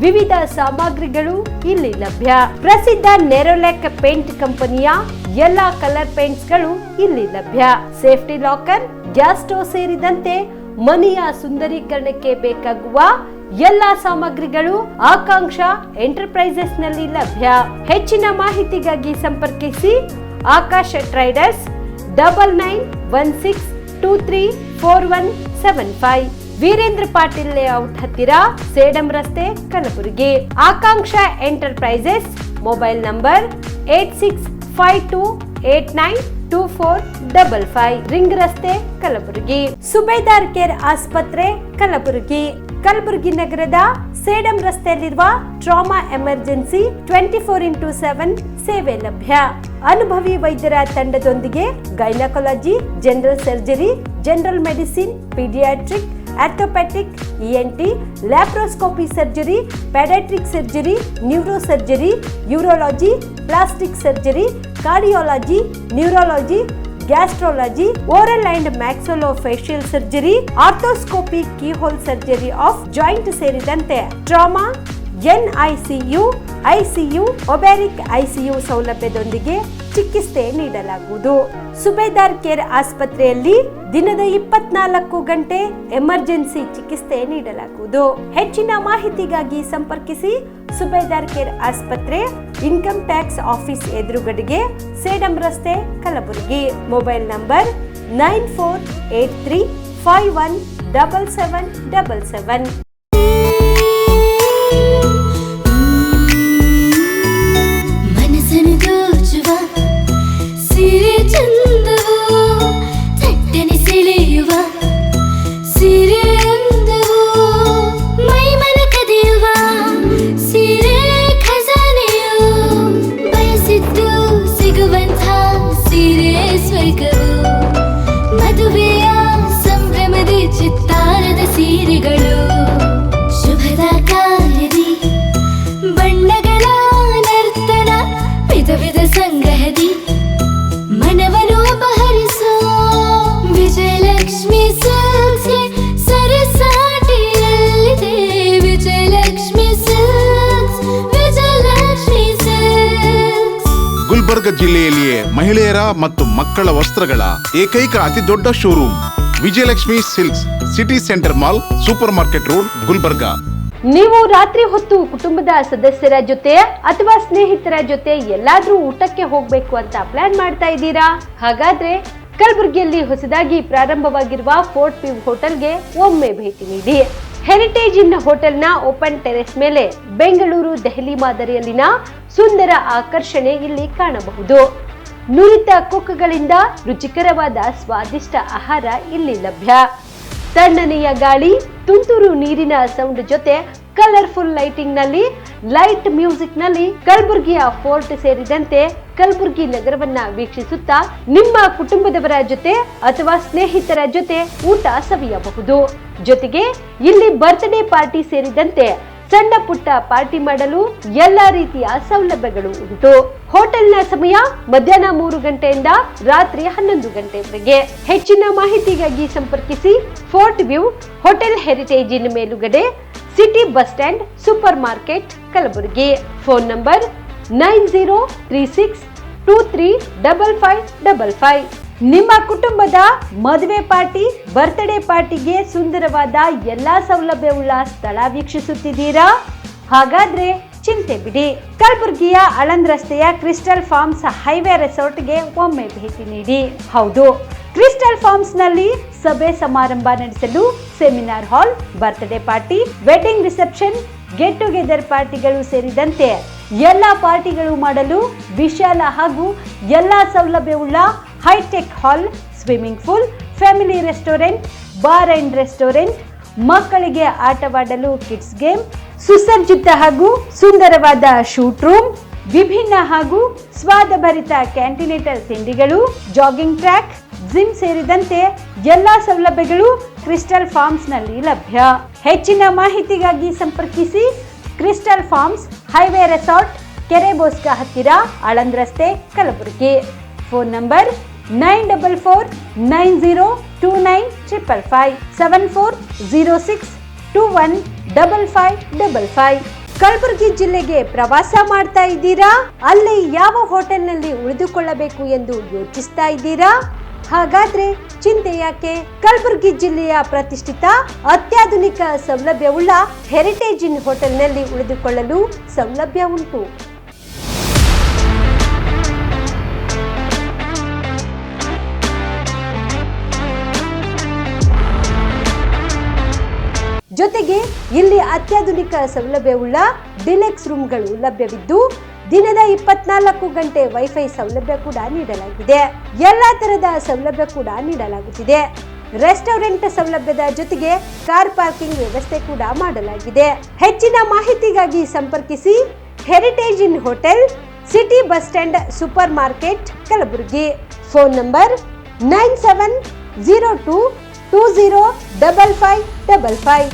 ವಿವಿಧ ಸಾಮಗ್ರಿಗಳು ಇಲ್ಲಿ ಲಭ್ಯ. ಪ್ರಸಿದ್ಧ ನೆರೋಲೆಕ್ ಪೇಂಟ್ ಕಂಪನಿಯ ಎಲ್ಲಾ ಕಲರ್ ಪೇಂಟ್ಸ್ ಗಳು ಇಲ್ಲಿ ಲಭ್ಯ. ಸೇಫ್ಟಿ ಲಾಕರ್, ಗ್ಯಾಸ್ ಸ್ಟೋವ್ ಸೇರಿದಂತೆ ಮನೆಯ ಸುಂದರೀಕರಣಕ್ಕೆ ಬೇಕಾಗುವ ಎಲ್ಲಾ ಸಾಮಗ್ರಿಗಳು ಆಕಾಂಕ್ಷ ಎಂಟರ್ಪ್ರೈಸಸ್ ನಲ್ಲಿ ಲಭ್ಯ. ಹೆಚ್ಚಿನ ಮಾಹಿತಿಗಾಗಿ ಸಂಪರ್ಕಿಸಿ ಆಕಾಶ ಟ್ರೇಡರ್ಸ್ 9916234175, ವೀರೇಂದ್ರ ಪಾಟೀಲ್ ಲೇಔಟ್ ಹತ್ತಿರ, ಸೇಡಂ ರಸ್ತೆ, ಕಲಬುರಗಿ. ಆಕಾಂಕ್ಷ ಎಂಟರ್ಪ್ರೈಸಸ್ ಮೊಬೈಲ್ ನಂಬರ್ 8652892455, ರಿಂಗ್ ರಸ್ತೆ, ಕಲಬುರಗಿ. ಸುಬೇದಾರ್ ಕೇರ್ ಆಸ್ಪತ್ರೆ ಕಲಬುರಗಿ. ಕಲಬುರಗಿ ನಗರದ ಸೇಡಂ ರಸ್ತೆಯಲ್ಲಿರುವ ಟ್ರಾಮಾ ಎಮರ್ಜೆನ್ಸಿ 24x7 ಸೇವೆ ಲಭ್ಯ. ಅನುಭವಿ ವೈದ್ಯರ ತಂಡದೊಂದಿಗೆ gynaecology, general surgery, general medicine, paediatric, orthopaedic, ENT, laparoscopy surgery, paediatric surgery, neuro surgery, urology, plastic surgery, cardiology, neurology, gastrology, oral and maxillofacial surgery, arthroscopy, keyhole surgery of joint ಸೇರಿದಂತೆ trauma, NICU, ICU, obstetric ICU ಸೌಲಭ್ಯದೊಂದಿಗೆ ಚಿಕಿತ್ಸೆ ನೀಡಲಾಗುವುದು. ಸುಬೇದಾರ್ care ಆಸ್ಪತ್ರೆಯಲ್ಲಿ ದಿನದ 24 ಗಂಟೆ emergency ಚಿಕಿತ್ಸೆ ನೀಡಲಾಗುವುದು. ಹೆಚ್ಚಿನ ಮಾಹಿತಿಗಾಗಿ ಸಂಪರ್ಕಿಸಿ ಸುಬೇದಾರ್ ಕೇರ್ ಆಸ್ಪತ್ರೆ, ಇನ್ಕಮ್ ಟ್ಯಾಕ್ಸ್ ಆಫೀಸ್ ಎದುರುಗಡೆಗೆ, ಸೇಡಂ ರಸ್ತೆ, ಕಲಬುರಗಿ. Mobile number 9483517777. ಮದುವೆಯ ಸಂಭ್ರಮದ ಚಿತ್ತಾರದ ಸೀರೆಗಳು, ಶುಭದ ಕಾರ್ಯದಿ ಬಣ್ಣಗಳ ನರ್ತನ, ವಿಧ ವಿಧ ಸಂಗ್ರಹದಿ ಮನವನ್ನು ಅಪಹರಿಸೋ ವಿಜಯಲಕ್ಷ್ಮಿ ಸಿಲ್ಕ್ಸ್ ಸರಸಾಟಿಯಲ್ಲಿದೆ. Vijayalakshmi silks, Vijayalakshmi silks. ಗುಲ್ಬರ್ಗ ಜಿಲ್ಲೆಯಲ್ಲಿಯೇ ಮಹಿಳೆಯರ ಮತ್ತು ಮಕ್ಕಳ ವಸ್ತ್ರಗಳ ಏಕೈಕ ಅತಿ ದೊಡ್ಡ showroom Vijayalakshmi silks, city centre mall, super market road, Gulbarga. ನೀವು ರಾತ್ರಿ ಹೊತ್ತು ಕುಟುಂಬದ ಸದಸ್ಯರ ಜೊತೆ ಅಥವಾ ಸ್ನೇಹಿತರ ಜೊತೆ ಎಲ್ಲಾದ್ರೂ ಊಟಕ್ಕೆ ಹೋಗ್ಬೇಕು ಅಂತ ಪ್ಲಾನ್ ಮಾಡ್ತಾ ಇದ್ದೀರಾ? ಹಾಗಾದ್ರೆ ಕಲಬುರಗಿಯಲ್ಲಿ ಹೊಸದಾಗಿ ಪ್ರಾರಂಭವಾಗಿರುವ ಫೋರ್ಟ್ ವ್ಯೂ ಹೋಟೆಲ್ಗೆ ಒಮ್ಮೆ ಭೇಟಿ ನೀಡಿ. ಹೆರಿಟೇಜ್ ಇನ್ ಹೋಟೆಲ್ನ ಓಪನ್ ಟೆರೆಸ್ ಮೇಲೆ ಬೆಂಗಳೂರು, ದೆಹಲಿ ಮಾದರಿಯಲ್ಲಿನ ಸುಂದರ ಆಕರ್ಷಣೆ ಇಲ್ಲಿ ಕಾಣಬಹುದು. ನುರಿತ ಕುಕ್ಗಳಿಂದ ರುಚಿಕರವಾದ ಸ್ವಾದಿಷ್ಟ ಆಹಾರ ಇಲ್ಲಿ ಲಭ್ಯ. ತಣ್ಣನೆಯ ಗಾಳಿ, ತುಂತುರು ನೀರಿನ ಸೌಂಡ್ ಜೊತೆ ಕಲರ್ಫುಲ್ ಲೈಟಿಂಗ್ ನಲ್ಲಿ, ಲೈಟ್ ಮ್ಯೂಸಿಕ್ ನಲ್ಲಿ ಕಲಬುರಗಿಯ ಫೋರ್ಟ್ ಸೇರಿದಂತೆ ಕಲಬುರಗಿ ನಗರವನ್ನ ವೀಕ್ಷಿಸುತ್ತಾ ನಿಮ್ಮ ಕುಟುಂಬದವರ ಜೊತೆ ಅಥವಾ ಸ್ನೇಹಿತರ ಜೊತೆ ಊಟ ಸವಿಯಬಹುದು. ಜೊತೆಗೆ ಇಲ್ಲಿ ಬರ್ತ್ಡೇ ಪಾರ್ಟಿ ಸೇರಿದಂತೆ ಸಣ್ಣ ಪುಟ್ಟ ಪಾರ್ಟಿ ಮಾಡಲು ಎಲ್ಲಾ ರೀತಿಯ ಸೌಲಭ್ಯಗಳು ಉಂಟು. ಹೋಟೆಲ್ನ ಸಮಯ ಮಧ್ಯಾಹ್ನ 3 ಗಂಟೆಯಿಂದ ರಾತ್ರಿ 11 ಗಂಟೆವರೆಗೆ. ಹೆಚ್ಚಿನ ಮಾಹಿತಿಗಾಗಿ ಸಂಪರ್ಕಿಸಿ ಫೋರ್ಟ್ ವ್ಯೂ ಹೋಟೆಲ್ ಹೆರಿಟೇಜ್ ಇನ್ ಮೇಲುಗಡೆ, city bus stand, super market, Kalaburagi. Phone number 9036235555. ನಿಮ್ಮ ಕುಟುಂಬದ ಮದುವೆ ಪಾರ್ಟಿ, ಬರ್ತ್ಡೇ ಪಾರ್ಟಿಗೆ ಸುಂದರವಾದ ಎಲ್ಲಾ ಸೌಲಭ್ಯವುಳ್ಳ ಸ್ಥಳ ವೀಕ್ಷಿಸುತ್ತಿದ್ದೀರಾ? ಹಾಗಾದ್ರೆ ಚಿಂತೆ ಬಿಡಿ. ಕಲಬುರಗಿಯ ಆಳಂದ್ ರಸ್ತೆಯ ಕ್ರಿಸ್ಟಲ್ ಫಾರ್ಮ್ಸ್ ಹೈವೇ ರೆಸಾರ್ಟ್ಗೆ ಒಮ್ಮೆ ಭೇಟಿ ನೀಡಿ. ಹೌದು, ಕ್ರಿಸ್ಟಲ್ ಫಾರ್ಮ್ಸ್ ನಲ್ಲಿ ಸಭೆ ಸಮಾರಂಭ ನಡೆಸಲು seminar hall, birthday party, wedding reception, get together ಪಾರ್ಟಿಗಳು ಸೇರಿದಂತೆ ಎಲ್ಲ ಪಾರ್ಟಿಗಳು ಮಾಡಲು ವಿಶಾಲ ಹಾಗೂ ಎಲ್ಲ ಸೌಲಭ್ಯವುಳ್ಳ hi tech hall, swimming pool, family restaurant, bar and restaurant, ಮಕ್ಕಳಿಗೆ ಆಟವಾಡಲು ಕಿಡ್ಸ್ ಗೇಮ್, ಸುಸಜ್ಜಿತ ಹಾಗೂ ಸುಂದರವಾದ ಶೂಟ್ ರೂಮ್, ವಿಭಿನ್ನ ಹಾಗೂ ಸ್ವಾದಭರಿತ ಕ್ಯಾಂಟಿನೇಟರ್ ತಿಂಡಿಗಳು, ಜಾಗಿಂಗ್ ಟ್ರ್ಯಾಕ್, ಜಿಮ್ ಸೇರಿದಂತೆ ಎಲ್ಲಾ ಸೌಲಭ್ಯಗಳು ಕ್ರಿಸ್ಟಲ್ ಫಾರ್ಮ್ಸ್ ನಲ್ಲಿ ಲಭ್ಯ. ಹೆಚ್ಚಿನ ಮಾಹಿತಿಗಾಗಿ ಸಂಪರ್ಕಿಸಿ ಕ್ರಿಸ್ಟಲ್ ಫಾರ್ಮ್ಸ್ ಹೈವೇ ರೆಸಾರ್ಟ್, ಕೆರೆ ಬೋಸ್ಕ ಹತ್ತಿರ, ಆಳಂದ್ ರಸ್ತೆ, ಕಲಬುರಗಿ. Phone number 9490295555 7406215555. ಕಲಬುರಗಿ ಜಿಲ್ಲೆಗೆ ಪ್ರವಾಸ ಮಾಡ್ತಾ ಇದ್ದೀರಾ? ಅಲ್ಲಿ ಯಾವ ಹೋಟೆಲ್ನಲ್ಲಿ ಉಳಿದುಕೊಳ್ಳಬೇಕು ಎಂದು ಯೋಚಿಸ್ತಾ ಇದ್ದೀರಾ? ಹಾಗಾದ್ರೆ ಚಿಂತೆ ಯಾಕೆ? ಕಲಬುರಗಿ ಜಿಲ್ಲೆಯ ಪ್ರತಿಷ್ಠಿತ ಅತ್ಯಾಧುನಿಕ ಸೌಲಭ್ಯವುಳ್ಳ ಹೆರಿಟೇಜ್ ಇನ್ ಹೋಟೆಲ್ನಲ್ಲಿ ಉಳಿದುಕೊಳ್ಳಲು ಸೌಲಭ್ಯ ಉಂಟು. ಜೊತೆಗೆ ಇಲ್ಲಿ ಅತ್ಯಾಧುನಿಕ ಸೌಲಭ್ಯವುಳ್ಳ ಡಿಲೆಕ್ಸ್ ರೂಮ್ಗಳು ಲಭ್ಯವಿದ್ದು ದಿನದ 24 ಗಂಟೆ ವೈಫೈ ಸೌಲಭ್ಯ ಕೂಡ ನೀಡಲಾಗಿದೆ. ಎಲ್ಲಾ ತರದ ಸೌಲಭ್ಯ ಕೂಡ ನೀಡಲಾಗುತ್ತಿದೆ. ರೆಸ್ಟೋರೆಂಟ್ ಸೌಲಭ್ಯದ ಜೊತೆಗೆ ಕಾರ್ ಪಾರ್ಕಿಂಗ್ ವ್ಯವಸ್ಥೆ ಕೂಡ ಮಾಡಲಾಗಿದೆ. ಹೆಚ್ಚಿನ ಮಾಹಿತಿಗಾಗಿ ಸಂಪರ್ಕಿಸಿ heritage inn hotel, city bus stand, super market, Kalaburagi. Phone number 9702205555.